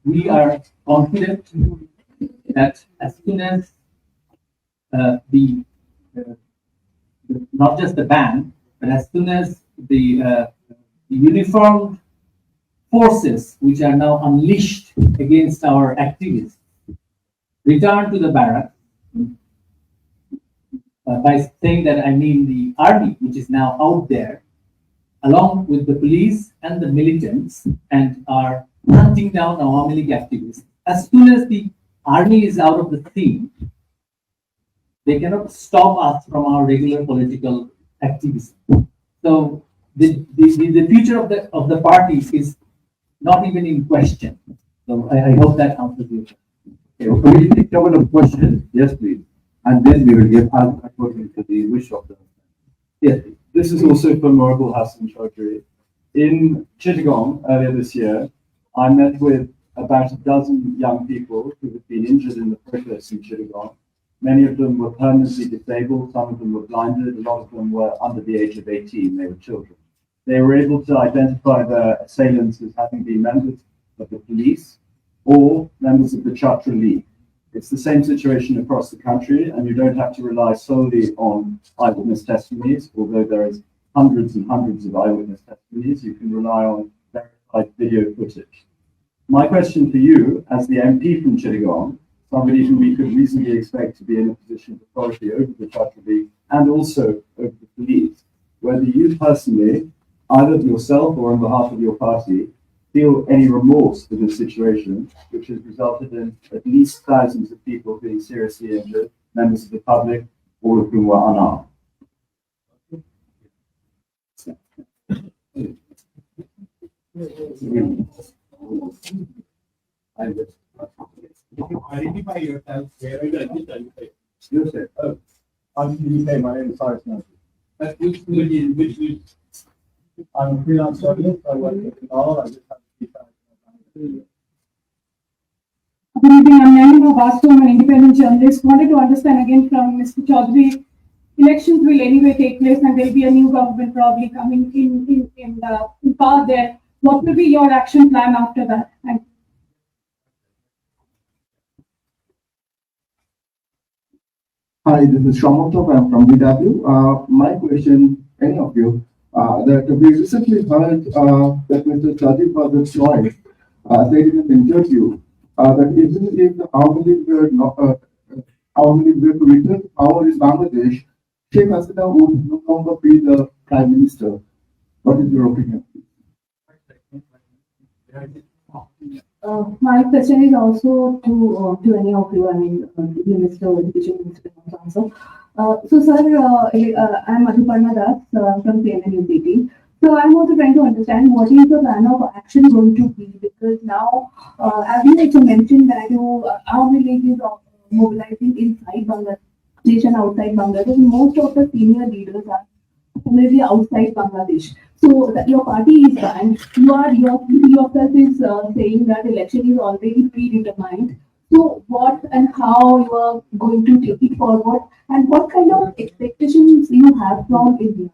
we are confident that as soon as not just the ban, but as soon as the uniformed forces which are now unleashed against our activists return to the barracks, By saying that, I mean the army, which is now out there, along with the police and the militants, and are hunting down Awami League activists. As soon as the army is out of the scene, they cannot stop us from our regular political activism. So the future of the party is not even in question. So I hope that answers your question. Okay, well, we take a couple of questions, yes, please. And then we will give according to the wish of the. Yes, please. This is also from Morgul Hassan Chaudhry. In Chittagong earlier this year, I met with about a dozen young people who had been injured in the protests in Chittagong. Many of them were permanently disabled, some of them were blinded, a lot of them were under the age of 18, they were children. They were able to identify the assailants as having been members of the police or members of the Chatra League. It's the same situation across the country, and you don't have to rely solely on eyewitness testimonies, although there is hundreds and hundreds of eyewitness testimonies. You can rely on verified video footage. My question for you, as the MP from Chittagong, somebody who we could reasonably expect to be in a position of authority over the Chatra League and also over the police, whether you personally, either yourself or on behalf of your party, feel any remorse for this situation, which has resulted in at least thousands of people being seriously injured, members of the public, all of whom were unarmed. If you identify yourself, where are you identified? You said, Identify my name is Cyrus Nancy. I'm a freelance journalist. I work in law. I just have to keep that. Good evening, I'm Nandini Basu, I'm an independent journalist. Wanted to understand again from Mr. Chaudhary, elections will anyway take place and there will be a new government probably coming in power there. What will be your action plan after that? Thank you. hi, this is Shamatop, I'm from DW. My question, any of you, that we recently heard that Mr. Sajid Bahadur Choi said in an interview that even if the Awami League were not, Awami League were to return to power in Bangladesh, Sheikh Hasina would no longer be the prime minister. What is your opinion? My question is also to any of you, I mean, Minister of Education, Minister of Answer. So, sir, I'm Madhuparna Das from CNN UPT. So, I'm also trying to understand what is the plan of action going to be, because now, as you also mentioned that Awami League is mobilizing inside Bangladesh and outside Bangladesh. Most of the senior leaders are maybe outside Bangladesh. So that your party is banned. Yourself is saying that election is already predetermined. So what and how you are going to take it forward, and what kind of expectations you have from India?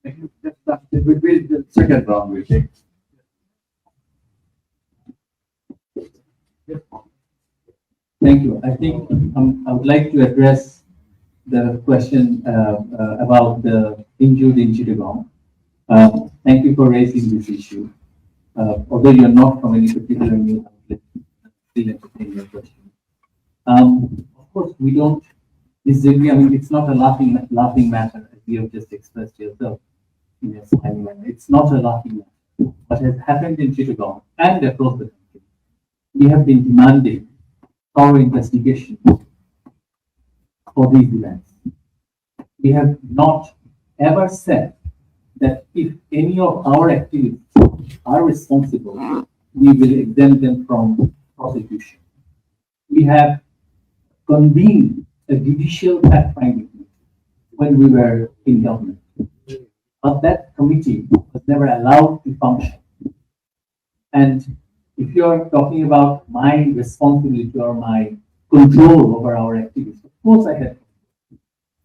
It will be the second round, we think. Thank you. I think I would like to address the question about the injured in Chittagong. Thank you for raising this issue. Although you're not from any particular news outlet, still entertain your question. Of course, we don't disagree. I mean, it's not a laughing matter, as you have just expressed yourself. Yes, I mean, it's not a laughing matter. What has happened in Chittagong and across the country, we have been demanding thorough investigation for these events. We have not ever said that if any of our activists are responsible, we will exempt them from prosecution. We have convened a judicial fact-finding committee when we were in government, but that committee was never allowed to function. And if you are talking about my responsibility or my control over our activities, of course I have.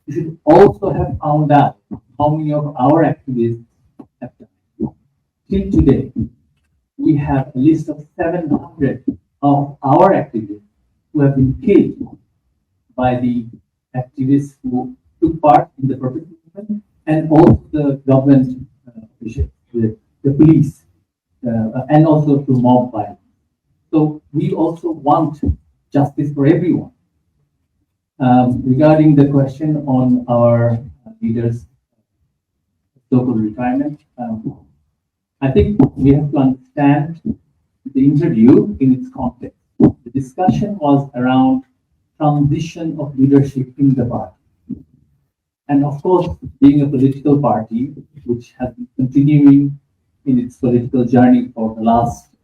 You should also have found out how many of our activists have died. Till today, we have a list of 700 of our activists who have been killed by the activists who took part in the protest movement, and also the government officials, the police, and also through mob violence. So we also want justice for everyone. Regarding the question on our leaders' local retirement, I think we have to understand the interview in its context. The discussion was around transition of leadership in the party. And of course, being a political party, which has been continuing in its political journey for the last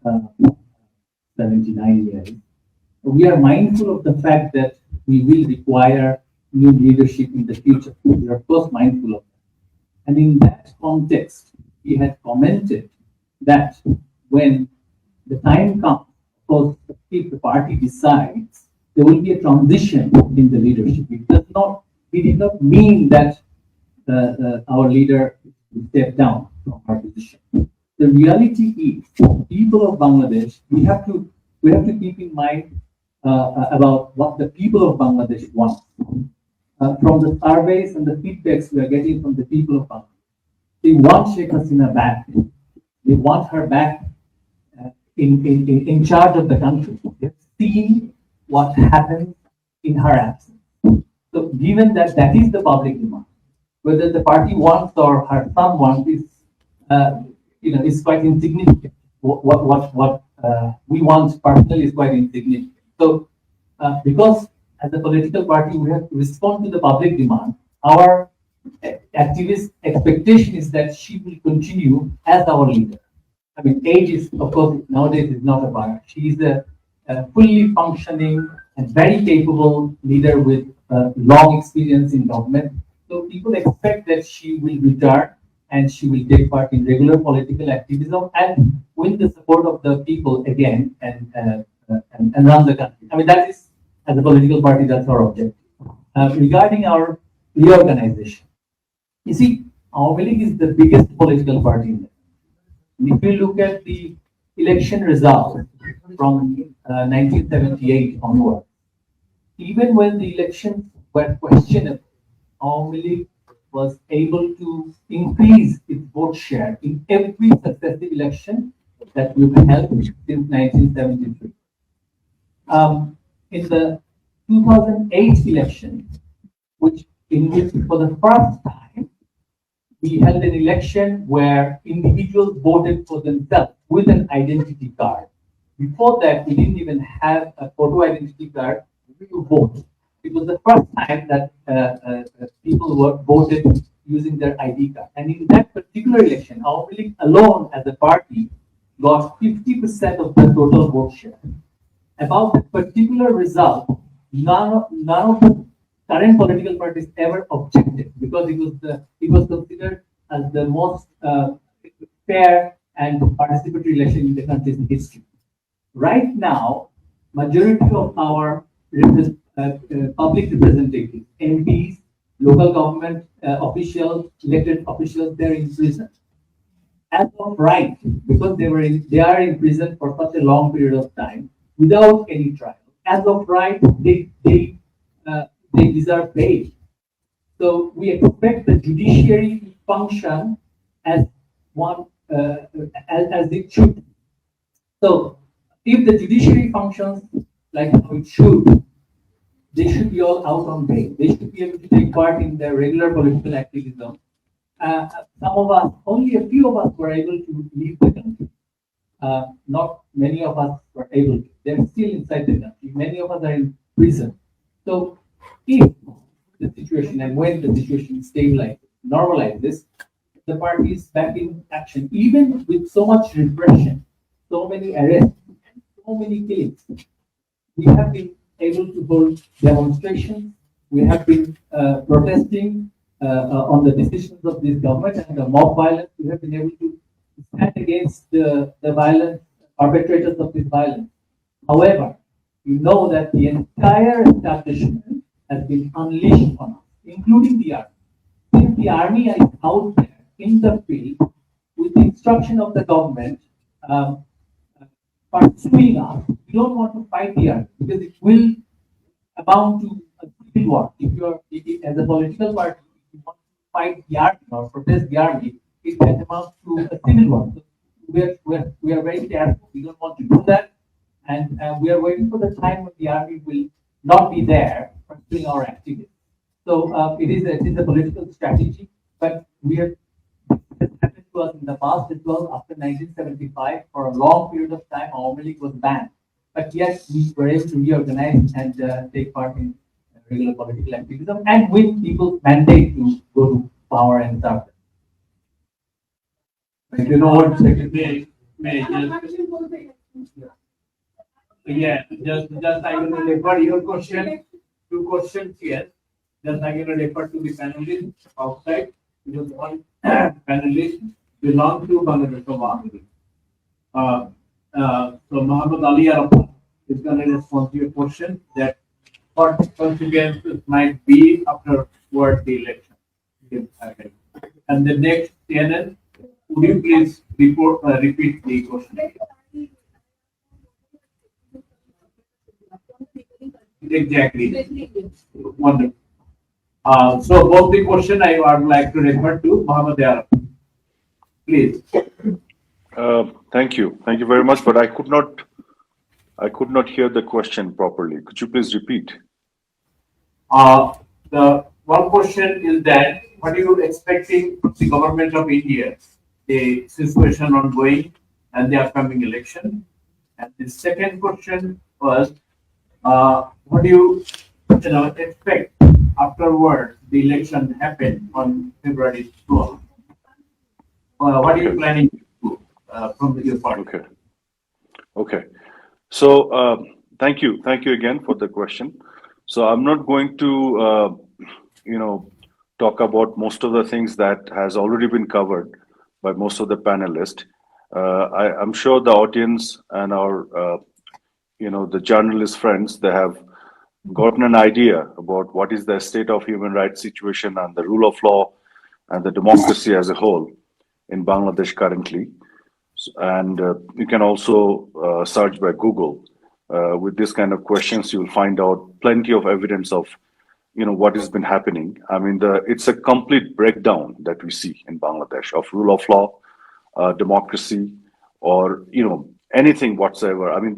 79 years, we are mindful of the fact that we will require new leadership in the future. We are of course mindful of that. And in that context, we had commented that when the time comes, of course, if the party decides, there will be a transition in the leadership. We did not mean that our leader will step down from our position. The reality is, people of Bangladesh, we have to keep in mind about what the people of Bangladesh want. From the surveys and the feedbacks we are getting from the people of Bangladesh, they want Sheikh Hasina back. They want her back in charge of the country. They've seen what happened in her absence. So given that that is the public demand, whether the party wants or her son wants is quite insignificant. What we want personally is quite insignificant. So because as a political party we have to respond to the public demand, our activist expectation is that she will continue as our leader. I mean, age is, of course, nowadays is not a barrier. She is a fully functioning and very capable leader with long experience in government. So people expect that she will return and she will take part in regular political activism and win the support of the people again and run the country. I mean, that is, as a political party, that's our objective. Regarding our reorganization, you see, Awami League is the biggest political party in the country. If you look at the election results from 1978 onward, even when the elections were questionable, Awami League was able to increase its vote share in every successive election that we've held since 1973. In the 2008 election, in which for the first time we held an election where individuals voted for themselves with an identity card. Before that, we didn't even have a photo identity card to vote. It was the first time that people were voted using their ID card. And in that particular election, Awami League alone as a party got 50% of the total vote share. About that particular result, none of the current political parties ever objected because it was considered as the most fair and participatory election in the country's history. Right now, majority of our public representatives, MPs, local government officials, elected officials, they're in prison. As of right, because they are in prison for such a long period of time without any trial. As of right, they deserve bail. So we expect the judiciary to function as one as it should. So if the judiciary functions like how it should, they should be all out on bail. They should be able to take part in their regular political activism. Some of us, only a few of us were able to leave the country. Not many of us were able to. They're still inside the country. Many of us are in prison. So if the situation and when the situation stabilizes, normalizes, the party is back in action, even with so much repression, so many arrests, and so many killings. We have been able to hold demonstrations. We have been protesting on the decisions of this government and the mob violence. We have been able to stand against the violent perpetrators of this violence. However, you know that the entire establishment has been unleashed on us, including the army. Since the army is out there in the field with the instruction of the government pursuing us, we don't want to fight the army because it will amount to a civil war. If you are, as a political party, if you want to fight the army or protest the army, it can amount to a civil war. So we are very careful. We don't want to do that. And we are waiting for the time when the army will not be there. For pursuing our activities. So it is a political strategy, but we have it happened to us in the past as well. After 1975, for a long period of time, Awami League was banned, but yet we were able to reorganize and take part in regular political activism and with people's mandate to go to power and serve. But you know what, Secretary? May yeah, just I will refer your question, two questions here. Just I will refer to the panelists outside. Because one panelist belongs to Bangladesh Awami League. So Muhammad Ali Arafat is going to respond to your question that what consequences might be afterward the election. And the next CNN, would you please repeat the question? Exactly. Wonderful. So both the question I would like to refer to Muhammad Arafat. Please. Thank you very much. But I could not hear the question properly. Could you please repeat? The one question is that what are you expecting from the government of India, the situation ongoing and the upcoming election? And the second question was, what do you expect afterwards the election happened on February 12th? What are you planning to do from your part? Okay. So thank you again for the question. So I'm not going to talk about most of the things that has already been covered by most of the panelists. I'm sure the audience and our the journalist friends, they have gotten an idea about what is the state of human rights situation and the rule of law and the democracy as a whole in Bangladesh currently. And you can also search by Google. With this kind of questions, you'll find out plenty of evidence of what has been happening. I mean, it's a complete breakdown that we see in Bangladesh of rule of law, democracy, or anything whatsoever. I mean,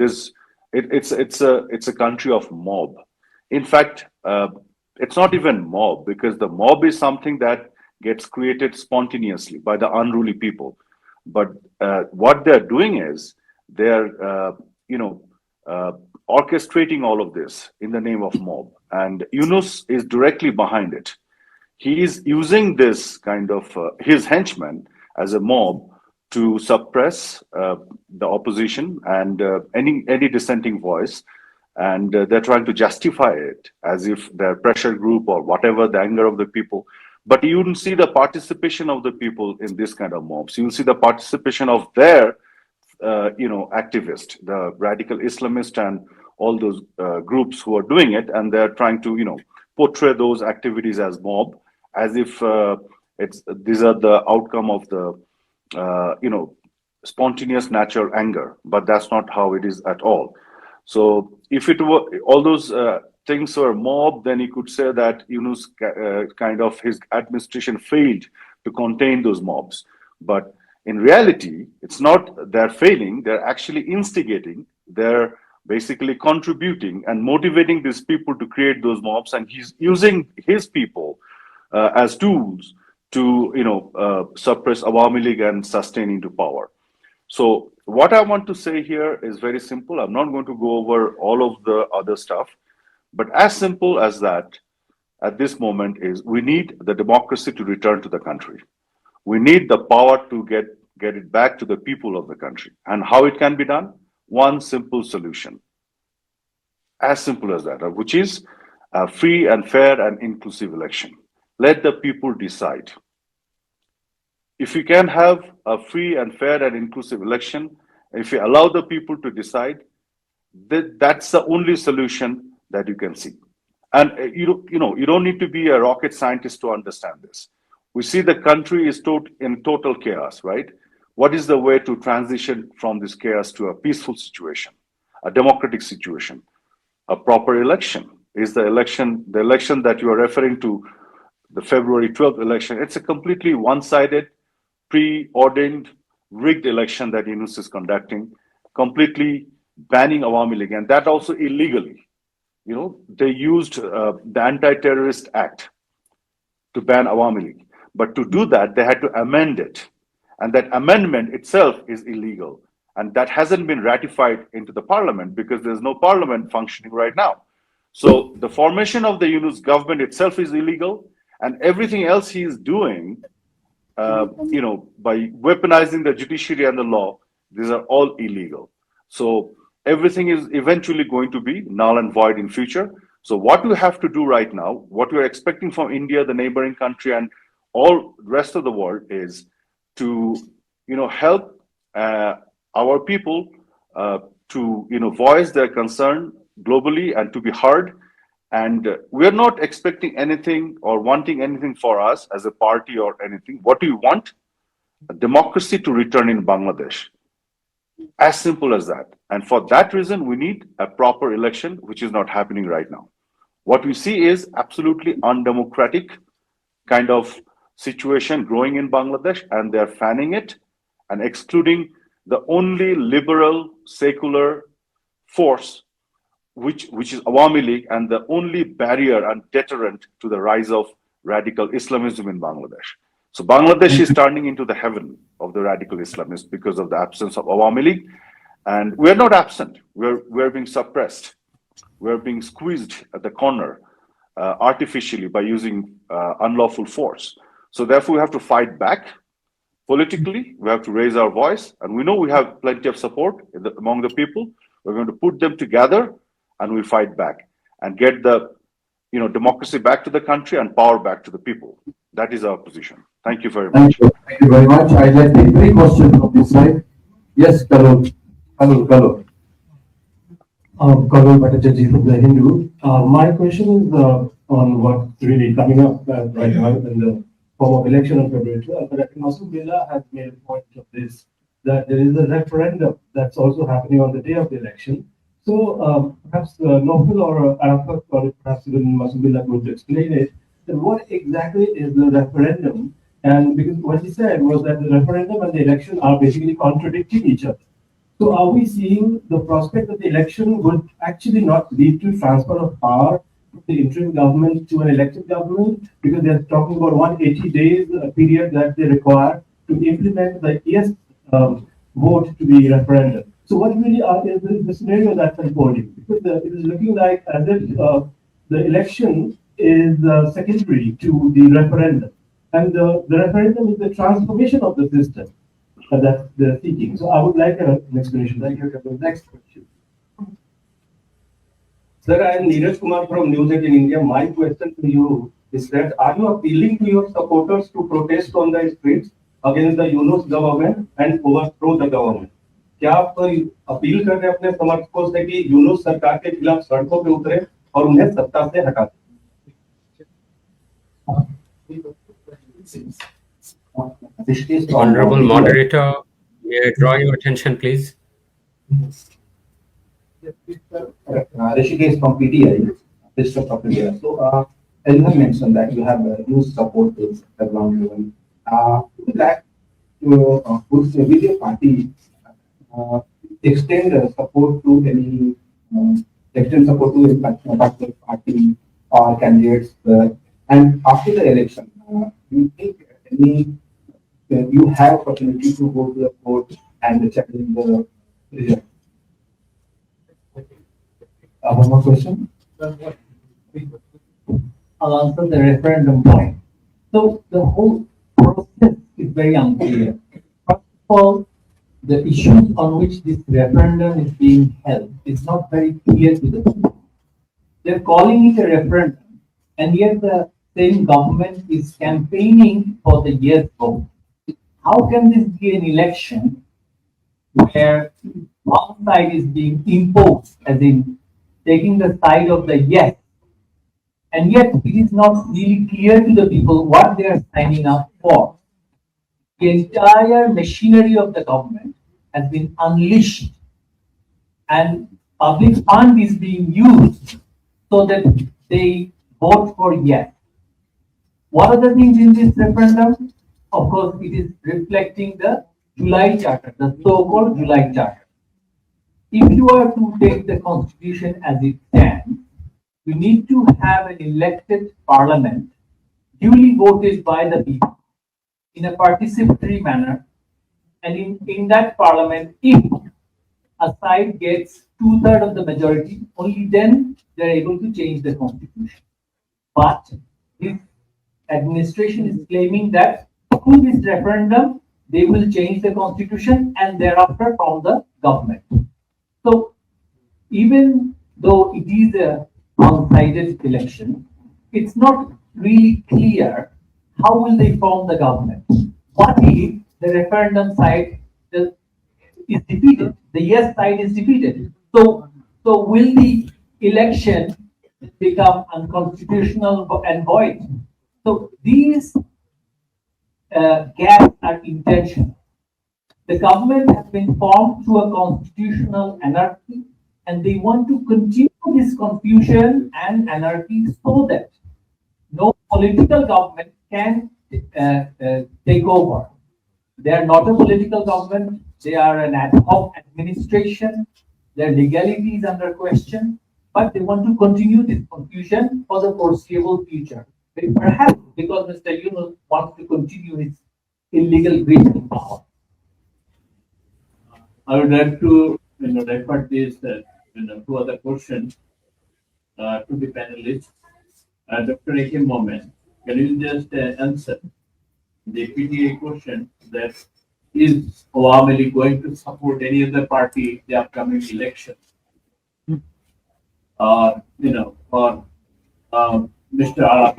it's a country of mob. In fact, it's not even mob, because the mob is something that gets created spontaneously by the unruly people. But what they're doing is they're orchestrating all of this in the name of mob, and Yunus is directly behind it. He is using this kind of his henchmen as a mob to suppress the opposition and any dissenting voice, and they're trying to justify it as if they're pressure group or whatever, the anger of the people. But you wouldn't see the participation of the people in this kind of mobs. You'll see the participation of their activists, the radical Islamists and all those groups who are doing it, and they're trying to portray those activities as mob, as if these are the outcome of the spontaneous natural anger. But that's not how it is at all. So if it were all those things were mob, then you could say that Yunus kind of his administration failed to contain those mobs. But in reality, it's not they're failing, they're actually instigating, they're basically contributing and motivating these people to create those mobs, and he's using his people as tools to suppress Awami League and sustain into power. So what I want to say here is very simple. I'm not going to go over all of the other stuff, but as simple as that at this moment is we need the democracy to return to the country. We need the power to get it back to the people of the country. And how it can be done? One simple solution. As simple as that, which is a free and fair and inclusive election. Let the people decide. If you can have a free and fair and inclusive election, if you allow the people to decide, that's the only solution that you can see. And you don't need to be a rocket scientist to understand this. We see the country is in total chaos, right? What is the way to transition from this chaos to a peaceful situation, a democratic situation? A proper election. Is the election that you are referring to, the February 12th election? It's a completely one-sided, preordained, rigged election that Yunus is conducting, completely banning Awami League, and that also illegally. they used the Anti-Terrorist Act to ban Awami League. But to do that, they had to amend it. And that amendment itself is illegal. And that hasn't been ratified into the parliament because there's no parliament functioning right now. So the formation of the Yunus government itself is illegal. And everything else he is doing, by weaponizing the judiciary and the law, these are all illegal. So everything is eventually going to be null and void in future. So what we have to do right now, what we're expecting from India, the neighboring country, and all the rest of the world is to, help our people to, voice their concern globally and to be heard. And we're not expecting anything or wanting anything for us as a party or anything. What do we want? A democracy to return in Bangladesh. As simple as that. And for that reason, we need a proper election, which is not happening right now. What we see is absolutely undemocratic kind of situation growing in Bangladesh, and they're fanning it and excluding the only liberal, secular force, which is Awami League, and the only barrier and deterrent to the rise of radical Islamism in Bangladesh. So Bangladesh is turning into the heaven of the radical Islamists because of the absence of Awami League. And we're not absent. We're being suppressed. We're being squeezed at the corner artificially by using unlawful force. So therefore, we have to fight back politically. We have to raise our voice. And we know we have plenty of support among the people. We're going to put them together and we fight back and get the democracy back to the country and power back to the people. That is our position. Thank you very much. Thank you. Thank you very much. I'd like to take 3 questions from this side. Yes, Karol. Karol. Karol Bhattacharjee from the Hindu. My question is on what's really coming up right now in the form of election on February 12th. But I think also Billa has made a point of this, that there is a referendum that's also happening on the day of the election. So perhaps Nofil or Arafat or perhaps even Masubilla could explain it. Then what exactly is the referendum? And because what he said was that the referendum and the election are basically contradicting each other. So are we seeing the prospect that the election would actually not lead to transfer of power from the interim government to an elected government? Because they're talking about 180 days period that they require to implement the yes vote to the referendum. So what really is the scenario that's unfolding? Because it is looking like as if the election is secondary to the referendum. And the referendum is the transformation of the system that they're seeking. So I would like an explanation. Thank you. Next question. Sir, I am Neeraj Kumar from News 18 India. My question to you is that are you appealing to your supporters to protest on the streets against the Yunus government and overthrow the government? क्या आप appeal कर रहे हैं अपने समर्थकों से कि यूनुस सरकार के खिलाफ सड़कों पे उतरे और उन्हें सत्ता से हटा दें? Honorable moderator, may I draw your attention, please? Rishikesh from PTI, District of India. So, as you have mentioned that you have huge support with the ground level. Would you like to, with your party, extend support to any, extend support to a particular party or candidates? And after the election, do you think you have opportunity to go to the court and challenge the result? One more question. I'll answer the referendum point. So the whole process is very unclear. First of all, the issues on which this referendum is being held is not very clear to the people. They're calling it a referendum, and yet the same government is campaigning for the yes vote. How can this be an election where one side is being imposed, as in taking the side of the yes, and yet it is not really clear to the people what they are signing up for? The entire machinery of the government has been unleashed, and public fund is being used so that they vote for yes. What are the things in this referendum? Of course, it is reflecting the July Charter, the so-called July Charter. If you are to take the constitution as it stands, we need to have an elected parliament duly voted by the people in a participatory manner. And in that parliament, if a side gets 2/3 of the majority, only then they're able to change the constitution. But this administration is claiming that through this referendum, they will change the constitution and thereafter from the government. So even though it is a one-sided election, it's not really clear how will they form the government. What if the referendum side is defeated? The yes side is defeated. So will the election become unconstitutional and void? So these gaps are intentional. The government has been formed through a constitutional anarchy, and they want to continue this confusion and anarchy so that no political government can take over. They are not a political government. They are an ad hoc administration. Their legality is under question, but they want to continue this confusion for the foreseeable future. Perhaps because Mr. Yunus wants to continue his illegal grip in power. I would like to refer this two other questions to the panelists. Dr. A.K. Mohammed, can you just answer the PTA question that is Awami League going to support any other party in the upcoming elections? Or Mr. Arab,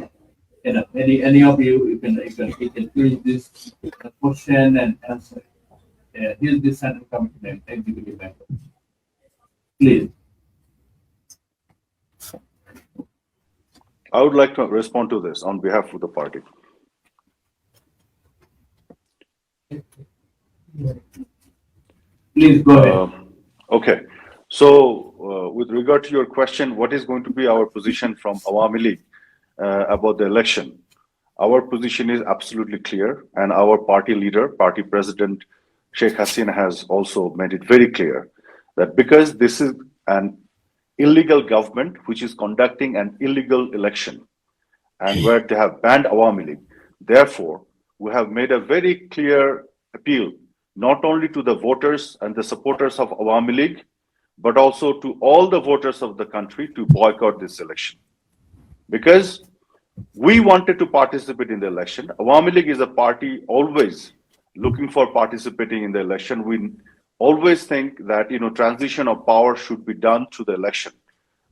any of you can use this question and answer. Here's the Central Committee executive member. Please. I would like to respond to this on behalf of the party. Please go ahead. Okay. So, with regard to your question, what is going to be our position from Awami League about the election? Our position is absolutely clear, and our party leader, party president Sheikh Hasina, has also made it very clear that because this is an illegal government which is conducting an illegal election and where they have banned Awami League, therefore, we have made a very clear appeal not only to the voters and the supporters of Awami League, but also to all the voters of the country to boycott this election. Because we wanted to participate in the election. Awami League is a party always looking for participating in the election. We always think that transition of power should be done through the election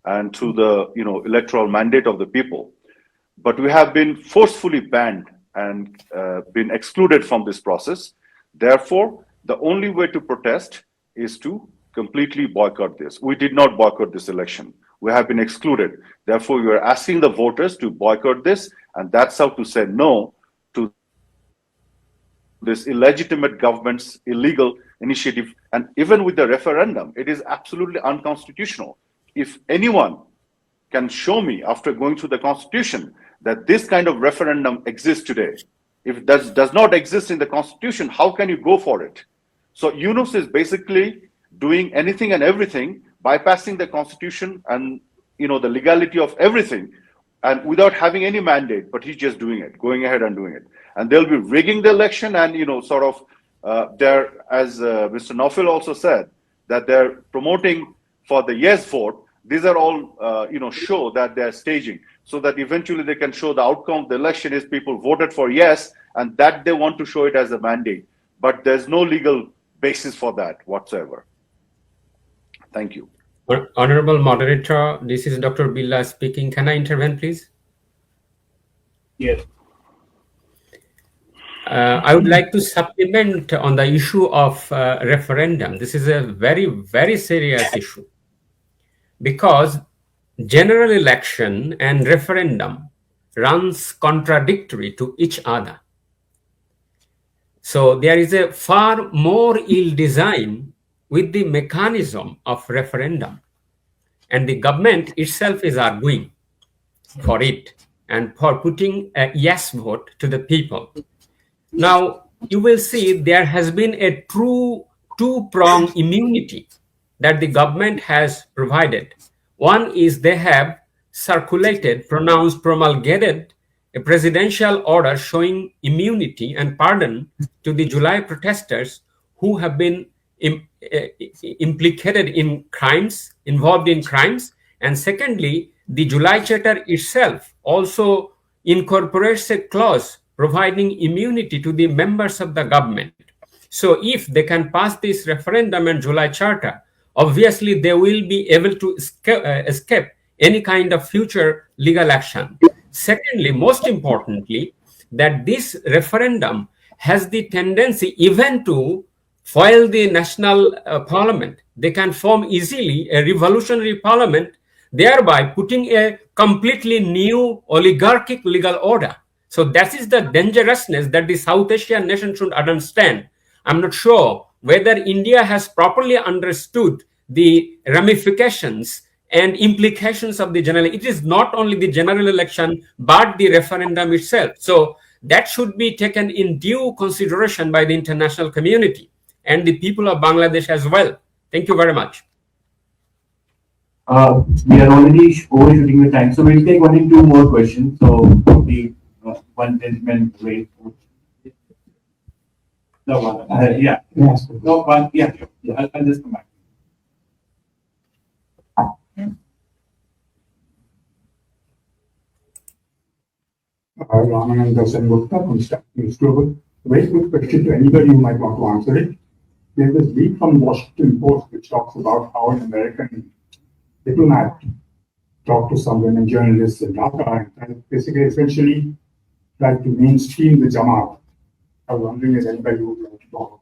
and through the electoral mandate of the people. But we have been forcefully banned and been excluded from this process. Therefore, the only way to protest is to completely boycott this. We did not boycott this election. We have been excluded. Therefore, we are asking the voters to boycott this, and that's how to say no to this illegitimate government's illegal initiative. And even with the referendum, it is absolutely unconstitutional. If anyone can show me after going through the constitution that this kind of referendum exists today, if it does not exist in the constitution, how can you go for it? So Yunus is basically doing anything and everything, bypassing the constitution and the legality of everything, and without having any mandate, but he's just doing it, going ahead and doing it. And they'll be rigging the election, and they're, as Mr. Naufel also said, that they're promoting for the yes vote. These are all show that they're staging, so that eventually they can show the outcome of the election is people voted for yes, and that they want to show it as a mandate. But there's no legal basis for that whatsoever. Thank you. Honorable Moderator, this is Dr. Billah speaking. Can I intervene, please? Yes. I would like to supplement on the issue of referendum. This is a very, very serious issue because general election and referendum runs contradictory to each other. So there is a far more ill design with the mechanism of referendum, and the government itself is arguing for it and for putting a yes vote to the people. Now, you will see there has been a true two-pronged immunity that the government has provided. One is they have circulated, pronounced, promulgated a presidential order showing immunity and pardon to the July protesters who have been implicated in crimes, involved in crimes. And secondly, the July Charter itself also incorporates a clause providing immunity to the members of the government. So if they can pass this referendum and July Charter, obviously they will be able to escape any kind of future legal action. Secondly, most importantly, that this referendum has the tendency even to foil the national parliament. They can form easily a revolutionary parliament, thereby putting a completely new oligarchic legal order. So that is the dangerousness that the South Asian nation should understand. I'm not sure whether India has properly understood the ramifications and implications of the general. It is not only the general election, but the referendum itself. So that should be taken in due consideration by the international community and the people of Bangladesh as well. Thank you very much. We are already overshooting the time, so we'll take only two more questions. So the one gentleman wait. No one. Yeah. Yes. No one. Yeah. I'll just come back. Ramananda Sengupta from News Global. Very good question to anybody who might want to answer it. There's this leak from Washington Post which talks about how an American diplomat talked to some women journalists in Dhaka and basically essentially tried to mainstream the Jamaat. I was wondering if anybody would like to talk.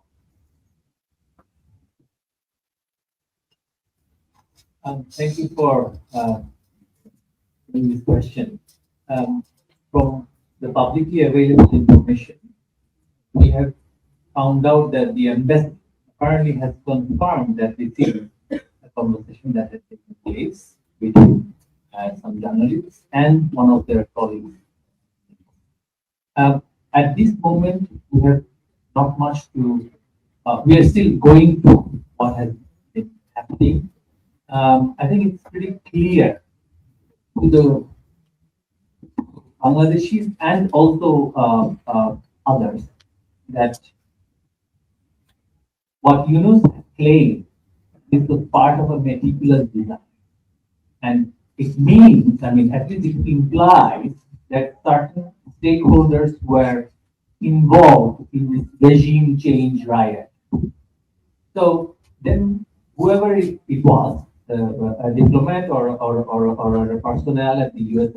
Thank you for this question. From the publicly available information, we have found out that the embassy apparently has confirmed that this is a conversation that has taken place between some journalists and one of their colleagues. At this moment, we have not much to, we are still going through what has been happening. I think it's pretty clear to the Bangladeshis and also others that what Yunus claimed is the part of a meticulous design. And it means, I mean, at least it implies that certain stakeholders were involved in this regime change riot. So then whoever it was, a diplomat or a personnel at the US,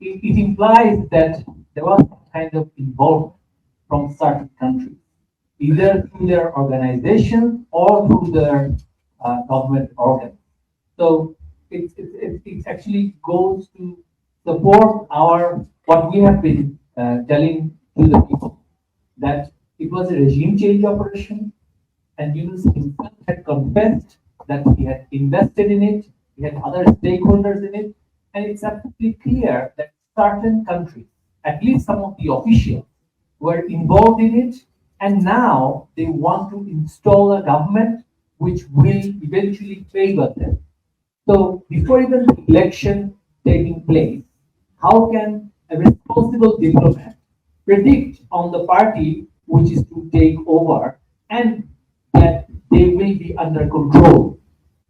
it implies that there was some kind of involvement from certain countries, either through their organization or through their government organs. So it actually goes to support what we have been telling to the people, that it was a regime change operation, and Yunus himself had confessed that he had invested in it, he had other stakeholders in it, and it's absolutely clear that certain countries, at least some of the officials, were involved in it, and now they want to install a government which will eventually favor them. So before even the election taking place, how can a responsible diplomat predict on the party which is to take over and that they will be under control?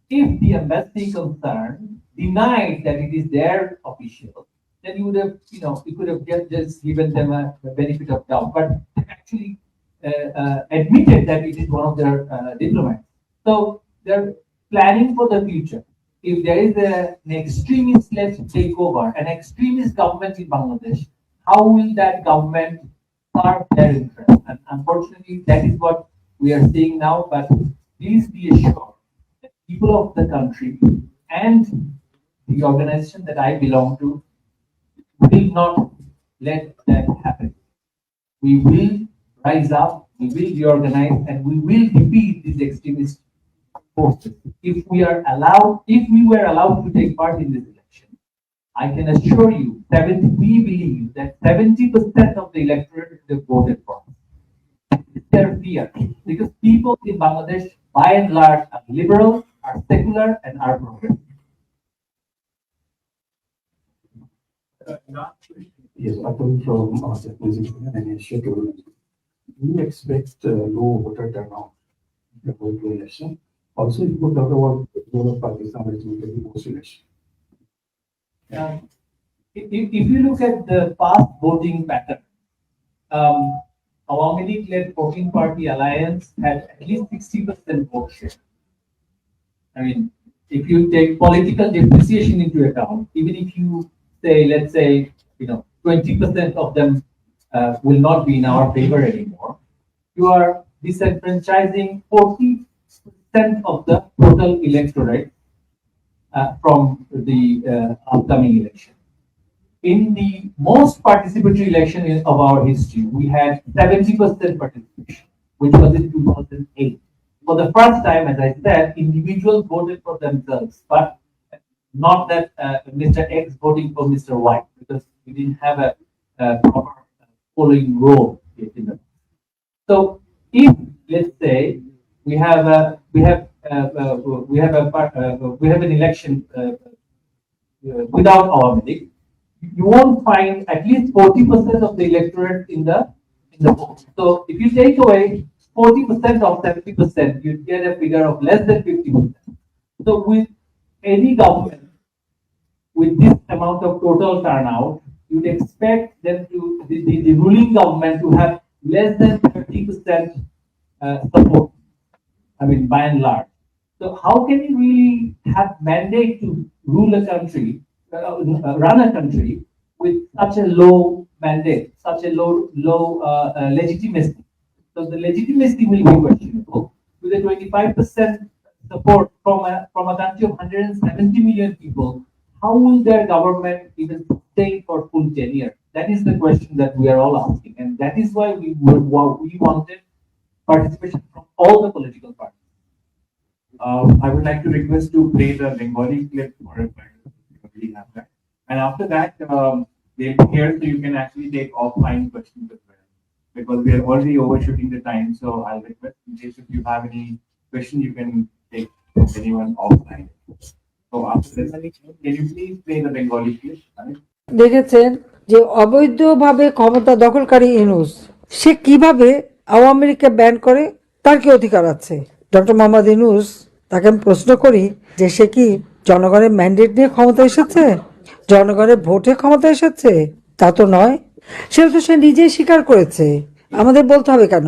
If the embassy concerned denied that it is their official, then you would have, you could have just given them a benefit of doubt, but they actually admitted that it is one of their diplomats. So they're planning for the future. If there is an extremist-led takeover, an extremist government in Bangladesh, how will that government serve their interests? And unfortunately, that is what we are seeing now. But please be assured that people of the country and the organization that I belong to will not let that happen. We will rise up, we will reorganize, and we will defeat these extremist forces. If we were allowed to take part in this election, I can assure you, we believe that 70% of the electorate would have voted for us. It's their fear, because people in Bangladesh, by and large, are liberal, are secular, and are progressive. Yes, Atul from Japanese and Asia Government. We expect low voter turnout in the election. Also, if you talk about the role of Pakistan, which will be post-election. If you look at the past voting pattern, Awami League-led 14-party alliance had at least 60% vote share. I mean, if you take political depreciation into account, even if you say, let's say, 20% of them will not be in our favor anymore, you are disenfranchising 40% of the total electorate from the upcoming election. In the most participatory election of our history, we had 70% participation, which was in 2008. For the first time, as I said, individuals voted for themselves, but not that Mr. X voting for Mr. Y, because we didn't have a proper following role in them. So, if let's say we have an election without Awami League, you won't find at least 40% of the electorate in the vote. So if you take away 40% of 70%, you get a figure of less than 50%. So with any government with this amount of total turnout, you'd expect them to the ruling government to have less than 30% support. I mean, by and large. So how can you really have mandate to rule a country, run a country with such a low mandate, such a low legitimacy? So the legitimacy will be questionable. With a 25% support from a country of 170 million people, how will their government even sustain for full tenure? That is the question that we are all asking, and that is why we wanted participation from all the political parties. I would like to request to play the Bengali clip for it. We have that. And after that, they'll be here so you can actually take offline questions as well. Because we are already overshooting the time, so I'll request in case if you have any question, you can take anyone offline. So after this, can you please play the Bengali clip? দেখেছেন যে অবৈধভাবে ক্ষমতা দখলকারী ইউনূস সে কিভাবে আওয়ামী লীগকে ban করে, তার কি অধিকার আছে? ডক্টর মোহাম্মদ ইউনূস, তাকে আমি প্রশ্ন করি যে সে কি জনগণের ম্যান্ডেট নিয়ে ক্ষমতা এসেছে, জনগণের ভোটে ক্ষমতা এসেছে? তা তো নয়। সেটা তো সে নিজেই স্বীকার করেছে, আমাদের বলতে হবে কেন?